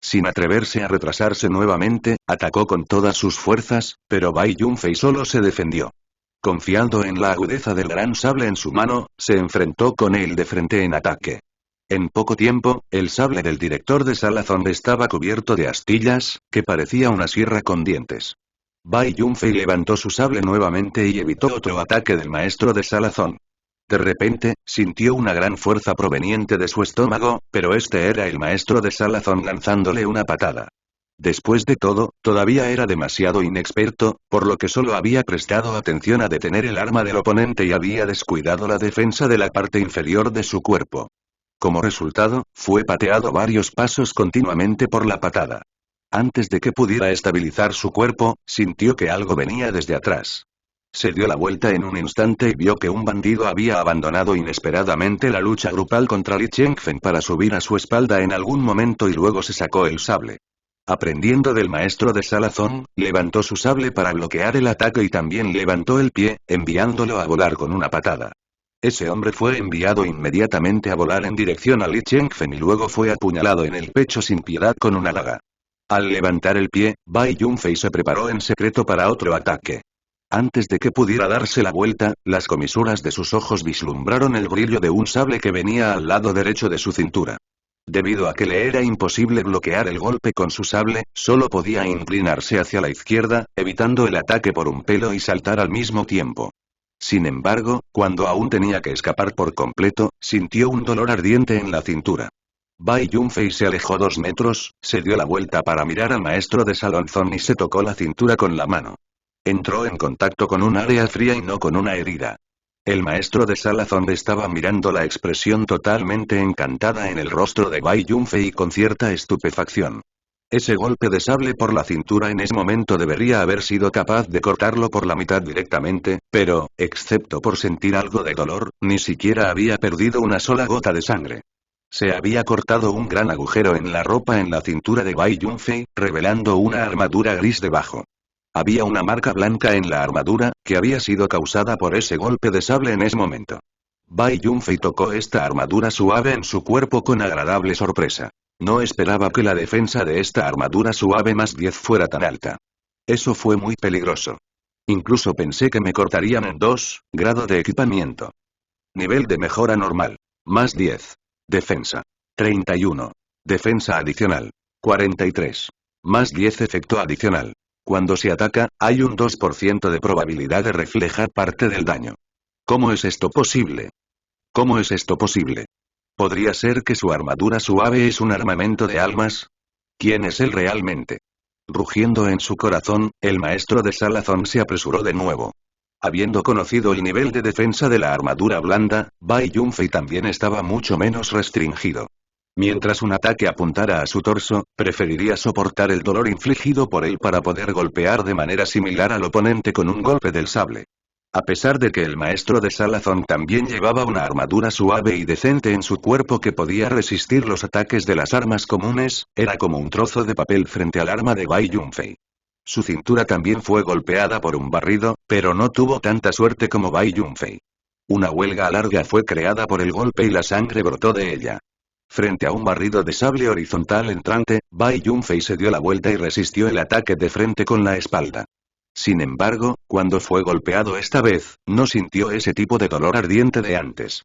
Sin atreverse a retrasarse nuevamente, atacó con todas sus fuerzas, pero Bai Yunfei solo se defendió. Confiando en la agudeza del gran sable en su mano, se enfrentó con él de frente en ataque. En poco tiempo, el sable del director de Salazón estaba cubierto de astillas, que parecía una sierra con dientes. Bai Yunfei levantó su sable nuevamente y evitó otro ataque del maestro de Salazón. De repente, sintió una gran fuerza proveniente de su estómago, pero este era el maestro de Salazón lanzándole una patada. Después de todo, todavía era demasiado inexperto, por lo que solo había prestado atención a detener el arma del oponente y había descuidado la defensa de la parte inferior de su cuerpo. Como resultado, fue pateado varios pasos continuamente por la patada. Antes de que pudiera estabilizar su cuerpo, sintió que algo venía desde atrás. Se dio la vuelta en un instante y vio que un bandido había abandonado inesperadamente la lucha grupal contra Li Chengfen para subir a su espalda en algún momento y luego se sacó el sable. Aprendiendo del maestro de Salazón, levantó su sable para bloquear el ataque y también levantó el pie, enviándolo a volar con una patada. Ese hombre fue enviado inmediatamente a volar en dirección a Li Chengfen y luego fue apuñalado en el pecho sin piedad con una daga. Al levantar el pie, Bai Yunfei se preparó en secreto para otro ataque. Antes de que pudiera darse la vuelta, las comisuras de sus ojos vislumbraron el brillo de un sable que venía al lado derecho de su cintura. Debido a que le era imposible bloquear el golpe con su sable, solo podía inclinarse hacia la izquierda, evitando el ataque por un pelo y saltar al mismo tiempo. Sin embargo, cuando aún tenía que escapar por completo, sintió un dolor ardiente en la cintura. Bai Yunfei se alejó 2 metros, se dio la vuelta para mirar al maestro de Salazón y se tocó la cintura con la mano. Entró en contacto con un área fría y no con una herida. El maestro de Salazón estaba mirando la expresión totalmente encantada en el rostro de Bai Yunfei con cierta estupefacción. Ese golpe de sable por la cintura en ese momento debería haber sido capaz de cortarlo por la mitad directamente, pero, excepto por sentir algo de dolor, ni siquiera había perdido una sola gota de sangre. Se había cortado un gran agujero en la ropa en la cintura de Bai Yunfei, revelando una armadura gris debajo. Había una marca blanca en la armadura, que había sido causada por ese golpe de sable en ese momento. Bai Yunfei tocó esta armadura suave en su cuerpo con agradable sorpresa. No esperaba que la defensa de esta armadura suave más 10 fuera tan alta. Eso fue muy peligroso. Incluso pensé que me cortarían en 2, grado de equipamiento. Nivel de mejora normal. Más 10. Defensa. 31. Defensa adicional. 43. Más 10 efecto adicional. Cuando se ataca, hay un 2% de probabilidad de reflejar parte del daño. ¿Cómo es esto posible? ¿Cómo es esto posible? ¿Podría ser que su armadura suave es un armamento de almas? ¿Quién es él realmente? Rugiendo en su corazón, el maestro de Salazón se apresuró de nuevo. Habiendo conocido el nivel de defensa de la armadura blanda, Bai Yunfei también estaba mucho menos restringido. Mientras un ataque apuntara a su torso, preferiría soportar el dolor infligido por él para poder golpear de manera similar al oponente con un golpe del sable. A pesar de que el maestro de Salazón también llevaba una armadura suave y decente en su cuerpo que podía resistir los ataques de las armas comunes, era como un trozo de papel frente al arma de Bai Yunfei. Su cintura también fue golpeada por un barrido, pero no tuvo tanta suerte como Bai Yunfei. Una huelga larga fue creada por el golpe y la sangre brotó de ella. Frente a un barrido de sable horizontal entrante, Bai Yunfei se dio la vuelta y resistió el ataque de frente con la espalda. Sin embargo, cuando fue golpeado esta vez, no sintió ese tipo de dolor ardiente de antes.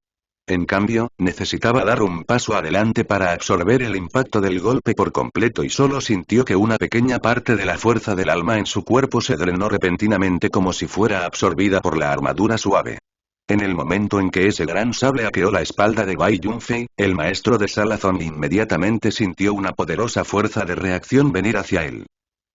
En cambio, necesitaba dar un paso adelante para absorber el impacto del golpe por completo y solo sintió que una pequeña parte de la fuerza del alma en su cuerpo se drenó repentinamente como si fuera absorbida por la armadura suave. En el momento en que ese gran sable aqueó la espalda de Bai Yunfei, el maestro de Salazón inmediatamente sintió una poderosa fuerza de reacción venir hacia él.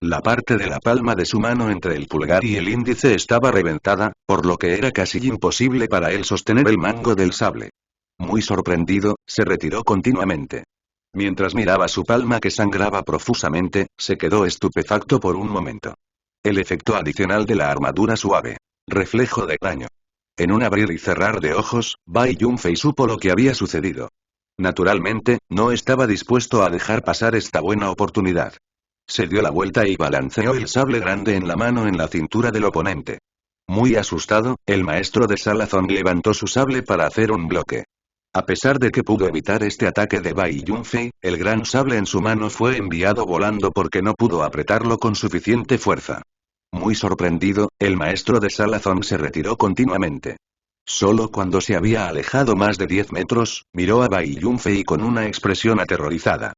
La parte de la palma de su mano entre el pulgar y el índice estaba reventada, por lo que era casi imposible para él sostener el mango del sable. Muy sorprendido, se retiró continuamente. Mientras miraba su palma que sangraba profusamente, se quedó estupefacto por un momento. El efecto adicional de la armadura suave. Reflejo de daño. En un abrir y cerrar de ojos, Bai Yunfei supo lo que había sucedido. Naturalmente, no estaba dispuesto a dejar pasar esta buena oportunidad. Se dio la vuelta y balanceó el sable grande en la mano en la cintura del oponente. Muy asustado, el maestro de Salazón levantó su sable para hacer un bloque. A pesar de que pudo evitar este ataque de Bai Yunfei, el gran sable en su mano fue enviado volando porque no pudo apretarlo con suficiente fuerza. Muy sorprendido, el maestro de Salazón se retiró continuamente. Solo cuando se había alejado más de 10 metros, miró a Bai Yunfei con una expresión aterrorizada.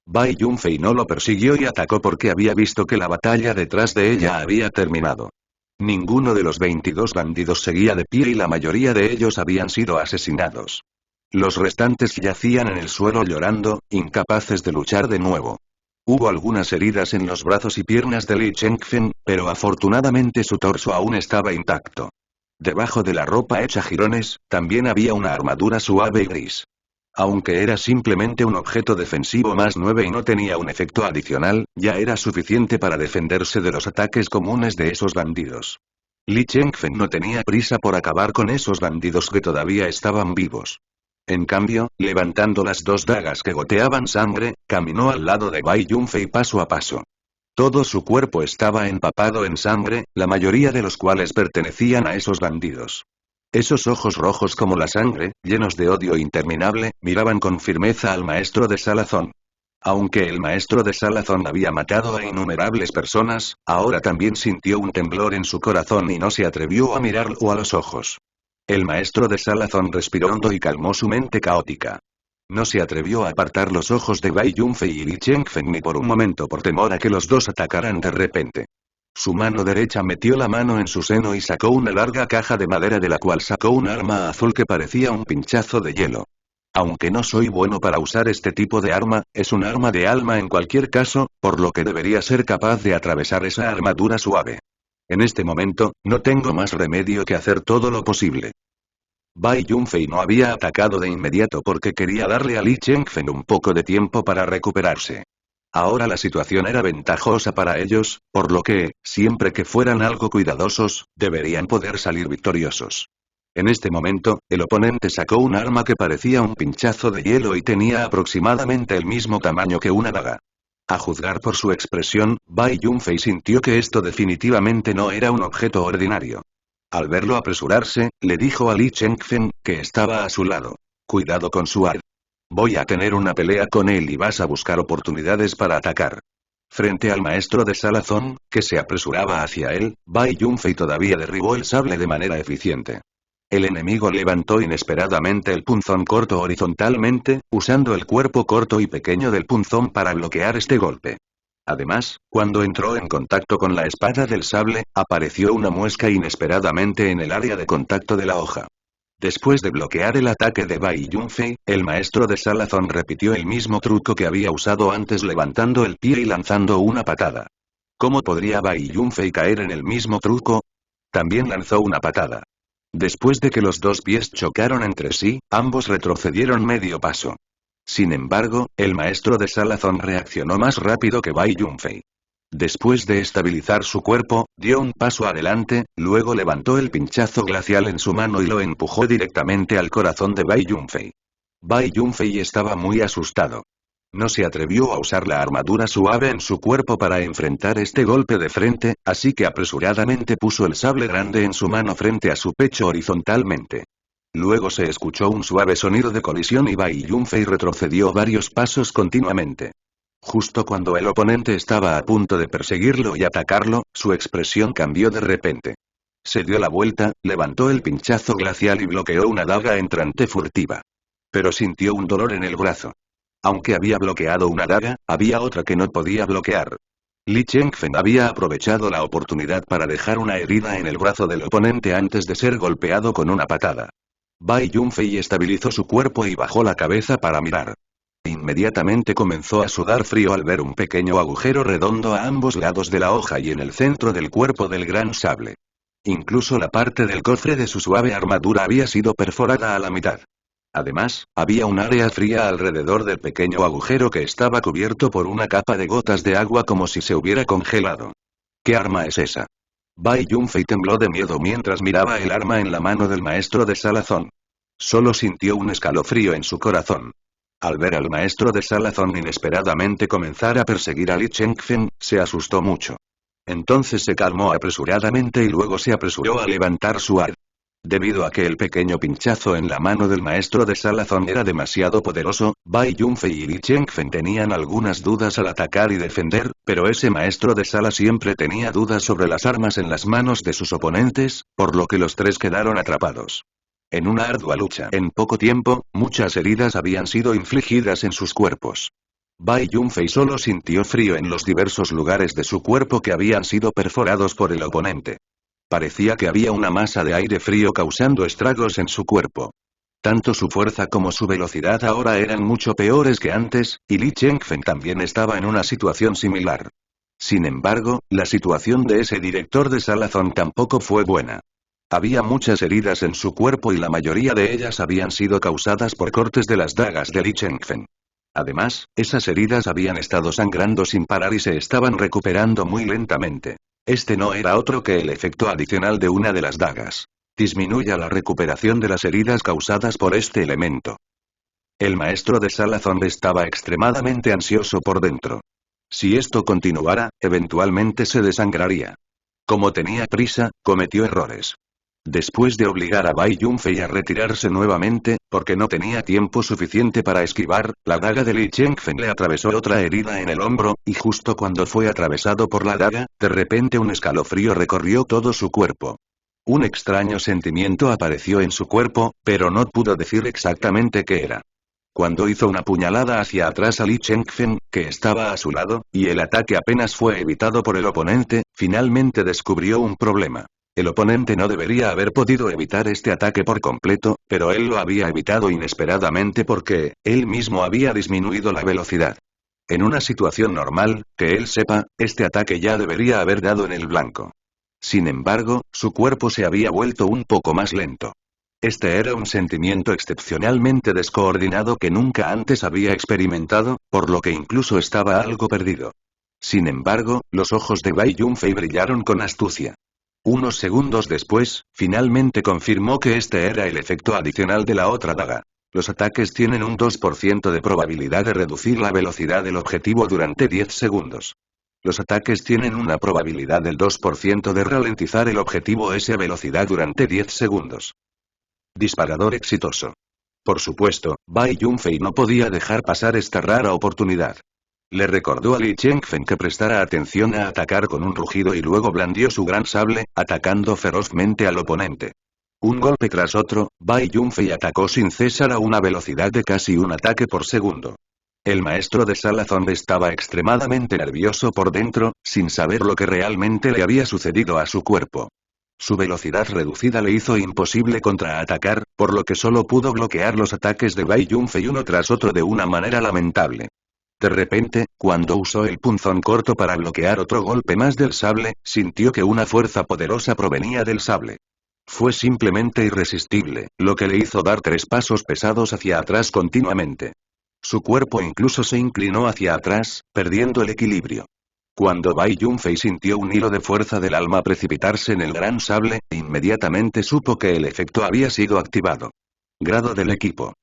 Bai Yunfei no lo persiguió y atacó porque había visto que la batalla detrás de ella había terminado. Ninguno de los 22 bandidos seguía de pie y la mayoría de ellos habían sido asesinados. Los restantes yacían en el suelo llorando, incapaces de luchar de nuevo. Hubo algunas heridas en los brazos y piernas de Li Chengfen, pero afortunadamente su torso aún estaba intacto. Debajo de la ropa hecha jirones, también había una armadura suave y gris. Aunque era simplemente un objeto defensivo más 9 y no tenía un efecto adicional, ya era suficiente para defenderse de los ataques comunes de esos bandidos. Li Chengfen no tenía prisa por acabar con esos bandidos que todavía estaban vivos. En cambio, levantando las 2 dagas que goteaban sangre, caminó al lado de Bai Yunfei paso a paso. Todo su cuerpo estaba empapado en sangre, la mayoría de los cuales pertenecían a esos bandidos. Esos ojos rojos como la sangre, llenos de odio interminable, miraban con firmeza al maestro de Salazón. Aunque el maestro de Salazón había matado a innumerables personas, ahora también sintió un temblor en su corazón y no se atrevió a mirarlo a los ojos. El maestro de Salazón respiró hondo y calmó su mente caótica. No se atrevió a apartar los ojos de Bai Yunfei y Li Chengfen ni por un momento por temor a que los dos atacaran de repente. Su mano derecha metió la mano en su seno y sacó una larga caja de madera de la cual sacó un arma azul que parecía un pinchazo de hielo. Aunque no soy bueno para usar este tipo de arma, es un arma de alma en cualquier caso, por lo que debería ser capaz de atravesar esa armadura suave. En este momento, no tengo más remedio que hacer todo lo posible. Bai Yunfei no había atacado de inmediato porque quería darle a Li Chengfen un poco de tiempo para recuperarse. Ahora la situación era ventajosa para ellos, por lo que, siempre que fueran algo cuidadosos, deberían poder salir victoriosos. En este momento, el oponente sacó un arma que parecía un pinchazo de hielo y tenía aproximadamente el mismo tamaño que una daga. A juzgar por su expresión, Bai Yunfei sintió que esto definitivamente no era un objeto ordinario. Al verlo apresurarse, le dijo a Li Chengfen, que estaba a su lado. Cuidado con su ar. Voy a tener una pelea con él y vas a buscar oportunidades para atacar. Frente al maestro de Salazón, que se apresuraba hacia él, Bai Yunfei todavía derribó el sable de manera eficiente. El enemigo levantó inesperadamente el punzón corto horizontalmente, usando el cuerpo corto y pequeño del punzón para bloquear este golpe. Además, cuando entró en contacto con la espada del sable, apareció una muesca inesperadamente en el área de contacto de la hoja. Después de bloquear el ataque de Bai Yunfei, el maestro de Salazón repitió el mismo truco que había usado antes levantando el pie y lanzando una patada. ¿Cómo podría Bai Yunfei caer en el mismo truco? También lanzó una patada. Después de que los dos pies chocaron entre sí, ambos retrocedieron medio paso. Sin embargo, el maestro de Salazón reaccionó más rápido que Bai Yunfei. Después de estabilizar su cuerpo, dio un paso adelante, luego levantó el pinchazo glacial en su mano y lo empujó directamente al corazón de Bai Yunfei. Bai Yunfei estaba muy asustado. No se atrevió a usar la armadura suave en su cuerpo para enfrentar este golpe de frente, así que apresuradamente puso el sable grande en su mano frente a su pecho horizontalmente. Luego se escuchó un suave sonido de colisión y Bai Yunfei retrocedió varios pasos continuamente. Justo cuando el oponente estaba a punto de perseguirlo y atacarlo, su expresión cambió de repente. Se dio la vuelta, levantó el pinchazo glacial y bloqueó una daga entrante furtiva. Pero sintió un dolor en el brazo. Aunque había bloqueado una daga, había otra que no podía bloquear. Li Chengfen había aprovechado la oportunidad para dejar una herida en el brazo del oponente antes de ser golpeado con una patada. Bai Yunfei estabilizó su cuerpo y bajó la cabeza para mirar. Inmediatamente comenzó a sudar frío al ver un pequeño agujero redondo a ambos lados de la hoja y en el centro del cuerpo del gran sable. Incluso la parte del cofre de su suave armadura había sido perforada a la mitad. Además, había un área fría alrededor del pequeño agujero que estaba cubierto por una capa de gotas de agua como si se hubiera congelado. ¿Qué arma es esa? Bai Yunfei tembló de miedo mientras miraba el arma en la mano del maestro de Salazón. Solo sintió un escalofrío en su corazón. Al ver al maestro de Salazón inesperadamente comenzar a perseguir a Li Chengfen, se asustó mucho. Entonces se calmó apresuradamente y luego se apresuró a levantar su ar. Debido a que el pequeño pinchazo en la mano del maestro de Salazón era demasiado poderoso, Bai Yunfei y Li Chengfen tenían algunas dudas al atacar y defender, pero ese maestro de Sala siempre tenía dudas sobre las armas en las manos de sus oponentes, por lo que los tres quedaron atrapados. En una ardua lucha en poco tiempo, muchas heridas habían sido infligidas en sus cuerpos. Bai Yunfei solo sintió frío en los diversos lugares de su cuerpo que habían sido perforados por el oponente. Parecía que había una masa de aire frío causando estragos en su cuerpo. Tanto su fuerza como su velocidad ahora eran mucho peores que antes, y Li Chengfen también estaba en una situación similar. Sin embargo, la situación de ese director de Salazón tampoco fue buena. Había muchas heridas en su cuerpo y la mayoría de ellas habían sido causadas por cortes de las dagas de Li Chengfen. Además, esas heridas habían estado sangrando sin parar y se estaban recuperando muy lentamente. Este no era otro que el efecto adicional de una de las dagas. Disminuye la recuperación de las heridas causadas por este elemento. El maestro de Salazón estaba extremadamente ansioso por dentro. Si esto continuara, eventualmente se desangraría. Como tenía prisa, cometió errores. Después de obligar a Bai Yunfei a retirarse nuevamente, porque no tenía tiempo suficiente para esquivar, la daga de Li Chengfen le atravesó otra herida en el hombro, y justo cuando fue atravesado por la daga, de repente un escalofrío recorrió todo su cuerpo. Un extraño sentimiento apareció en su cuerpo, pero no pudo decir exactamente qué era. Cuando hizo una puñalada hacia atrás a Li Chengfen, que estaba a su lado, y el ataque apenas fue evitado por el oponente, finalmente descubrió un problema. El oponente no debería haber podido evitar este ataque por completo, pero él lo había evitado inesperadamente porque, él mismo había disminuido la velocidad. En una situación normal, que él sepa, este ataque ya debería haber dado en el blanco. Sin embargo, su cuerpo se había vuelto un poco más lento. Este era un sentimiento excepcionalmente descoordinado que nunca antes había experimentado, por lo que incluso estaba algo perdido. Sin embargo, los ojos de Bai Yunfei brillaron con astucia. Unos segundos después, finalmente confirmó que este era el efecto adicional de la otra daga. Los ataques tienen un 2% de probabilidad de reducir la velocidad del objetivo durante 10 segundos. Los ataques tienen una probabilidad del 2% de ralentizar el objetivo a esa velocidad durante 10 segundos. Disparador exitoso. Por supuesto, Bai Yunfei no podía dejar pasar esta rara oportunidad. Le recordó a Li Chengfen que prestara atención a atacar con un rugido y luego blandió su gran sable, atacando ferozmente al oponente. Un golpe tras otro, Bai Yunfei atacó sin cesar a una velocidad de casi un ataque por segundo. El maestro de Salazón estaba extremadamente nervioso por dentro, sin saber lo que realmente le había sucedido a su cuerpo. Su velocidad reducida le hizo imposible contraatacar, por lo que solo pudo bloquear los ataques de Bai Yunfei uno tras otro de una manera lamentable. De repente, cuando usó el punzón corto para bloquear otro golpe más del sable, sintió que una fuerza poderosa provenía del sable. Fue simplemente irresistible, lo que le hizo dar 3 pasos pesados hacia atrás continuamente. Su cuerpo incluso se inclinó hacia atrás, perdiendo el equilibrio. Cuando Bai Yunfei sintió un hilo de fuerza del alma precipitarse en el gran sable, inmediatamente supo que el efecto había sido activado. Grado del equipo.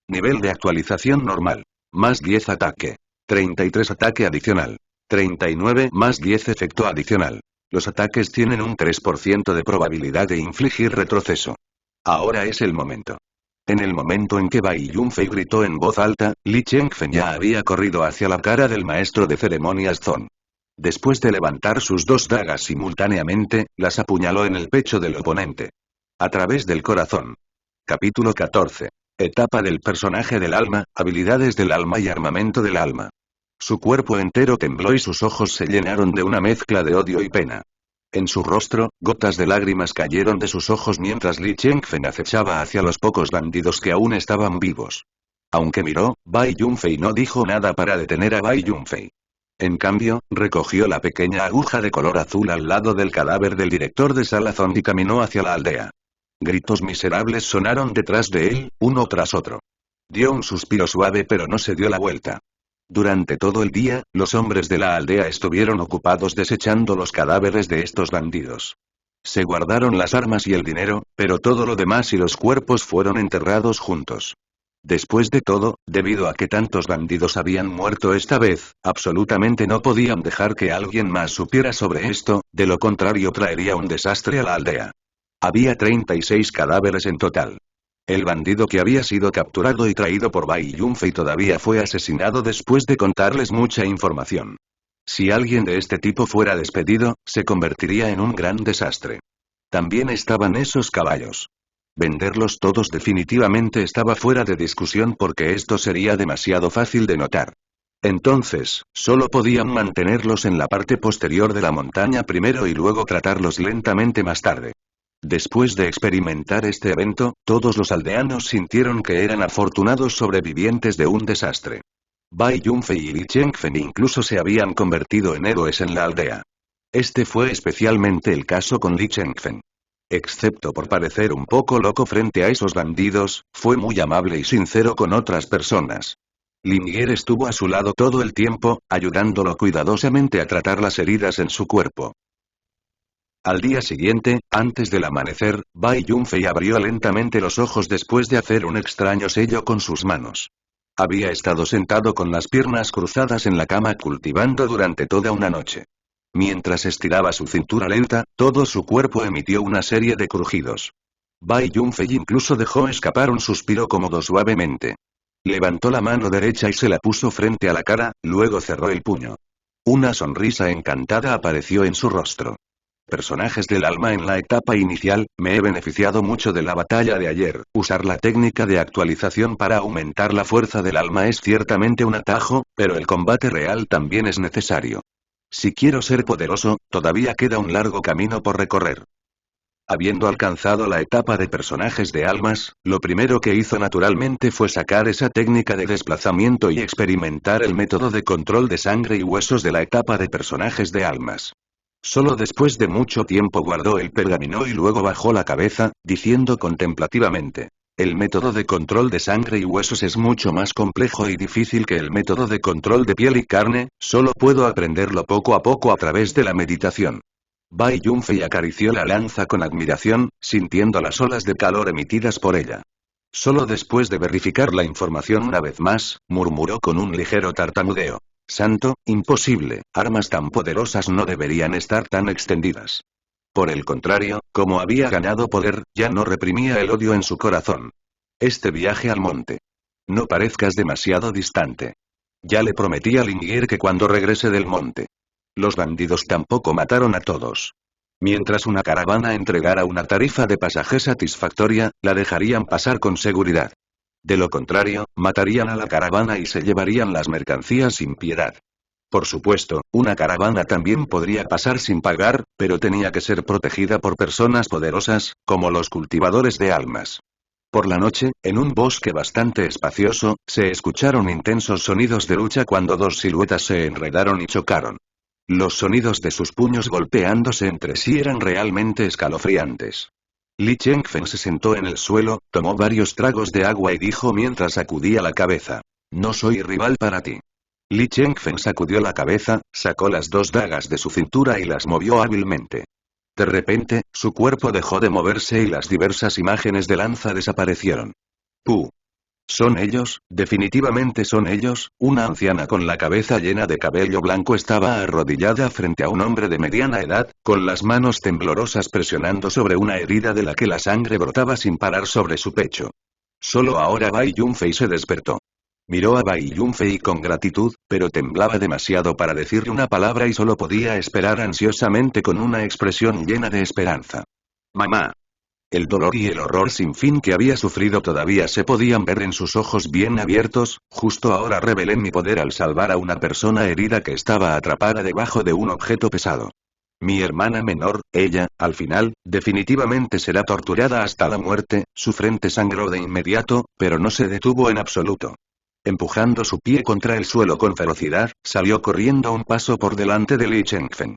Nivel de actualización normal. Más 10 ataque. 33 ataque adicional. 39 más 10 efecto adicional. Los ataques tienen un 3% de probabilidad de infligir retroceso. Ahora es el momento. En el momento en que Bai Yunfei gritó en voz alta, Li Chengfen ya había corrido hacia la cara del maestro de ceremonias Zon. Después de levantar sus dos dagas simultáneamente, las apuñaló en el pecho del oponente. A través del corazón. Capítulo 14. Etapa del personaje del alma, habilidades del alma y armamento del alma. Su cuerpo entero tembló y sus ojos se llenaron de una mezcla de odio y pena. En su rostro, gotas de lágrimas cayeron de sus ojos mientras Li Chengfen acechaba hacia los pocos bandidos que aún estaban vivos. Aunque miró, Bai Yunfei no dijo nada para detener a Bai Yunfei. En cambio, recogió la pequeña aguja de color azul al lado del cadáver del director de Salazón y caminó hacia la aldea. Gritos miserables sonaron detrás de él, uno tras otro. Dio un suspiro suave pero no se dio la vuelta. Durante todo el día, los hombres de la aldea estuvieron ocupados desechando los cadáveres de estos bandidos. Se guardaron las armas y el dinero, pero todo lo demás y los cuerpos fueron enterrados juntos. Después de todo, debido a que tantos bandidos habían muerto esta vez, absolutamente no podían dejar que alguien más supiera sobre esto, de lo contrario traería un desastre a la aldea. Había 36 cadáveres en total. El bandido que había sido capturado y traído por Bai Yunfei todavía fue asesinado después de contarles mucha información. Si alguien de este tipo fuera despedido, se convertiría en un gran desastre. También estaban esos caballos. Venderlos todos definitivamente estaba fuera de discusión porque esto sería demasiado fácil de notar. Entonces, solo podían mantenerlos en la parte posterior de la montaña primero y luego tratarlos lentamente más tarde. Después de experimentar este evento, todos los aldeanos sintieron que eran afortunados sobrevivientes de un desastre. Bai Yunfei y Li Chengfen incluso se habían convertido en héroes en la aldea. Este fue especialmente el caso con Li Chengfen. Excepto por parecer un poco loco frente a esos bandidos, fue muy amable y sincero con otras personas. Linier estuvo a su lado todo el tiempo, ayudándolo cuidadosamente a tratar las heridas en su cuerpo. Al día siguiente, antes del amanecer, Bai Yunfei abrió lentamente los ojos después de hacer un extraño sello con sus manos. Había estado sentado con las piernas cruzadas en la cama cultivando durante toda una noche. Mientras estiraba su cintura lenta, todo su cuerpo emitió una serie de crujidos. Bai Yunfei incluso dejó escapar un suspiro cómodo suavemente. Levantó la mano derecha y se la puso frente a la cara, luego cerró el puño. Una sonrisa encantada apareció en su rostro. Personajes del alma en la etapa inicial, me he beneficiado mucho de la batalla de ayer. Usar la técnica de actualización para aumentar la fuerza del alma es ciertamente un atajo, pero el combate real también es necesario. Si quiero ser poderoso, todavía queda un largo camino por recorrer. Habiendo alcanzado la etapa de personajes de almas, lo primero que hizo naturalmente fue sacar esa técnica de desplazamiento y experimentar el método de control de sangre y huesos de la etapa de personajes de almas. Solo después de mucho tiempo guardó el pergamino y luego bajó la cabeza, diciendo contemplativamente: el método de control de sangre y huesos es mucho más complejo y difícil que el método de control de piel y carne, solo puedo aprenderlo poco a poco a través de la meditación. Bai Yunfei acarició la lanza con admiración, sintiendo las olas de calor emitidas por ella. Solo después de verificar la información una vez más, murmuró con un ligero tartamudeo: santo, imposible, armas tan poderosas no deberían estar tan extendidas. Por el contrario, como había ganado poder, ya no reprimía el odio en su corazón. Este viaje al monte. No parezcas demasiado distante. Ya le prometí a Linier que cuando regrese del monte. Los bandidos tampoco mataron a todos. Mientras una caravana entregara una tarifa de pasaje satisfactoria, la dejarían pasar con seguridad. De lo contrario, matarían a la caravana y se llevarían las mercancías sin piedad. Por supuesto, una caravana también podría pasar sin pagar, pero tenía que ser protegida por personas poderosas, como los cultivadores de almas. Por la noche, en un bosque bastante espacioso, se escucharon intensos sonidos de lucha cuando dos siluetas se enredaron y chocaron. Los sonidos de sus puños golpeándose entre sí eran realmente escalofriantes. Li Chengfen se sentó en el suelo, tomó varios tragos de agua y dijo mientras sacudía la cabeza: no soy rival para ti. Li Chengfen sacudió la cabeza, sacó las dos dagas de su cintura y las movió hábilmente. De repente, su cuerpo dejó de moverse y las diversas imágenes de lanza desaparecieron. ¡Puh! Son ellos, definitivamente son ellos. Una anciana con la cabeza llena de cabello blanco estaba arrodillada frente a un hombre de mediana edad, con las manos temblorosas presionando sobre una herida de la que la sangre brotaba sin parar sobre su pecho. Solo ahora Bai Yunfei se despertó. Miró a Bai Yunfei con gratitud, pero temblaba demasiado para decirle una palabra y solo podía esperar ansiosamente con una expresión llena de esperanza. Mamá. El dolor y el horror sin fin que había sufrido todavía se podían ver en sus ojos bien abiertos. Justo ahora revelé mi poder al salvar a una persona herida que estaba atrapada debajo de un objeto pesado. Mi hermana menor, ella, al final, definitivamente será torturada hasta la muerte. Su frente sangró de inmediato, pero no se detuvo en absoluto. Empujando su pie contra el suelo con ferocidad, salió corriendo un paso por delante de Li Chengfen.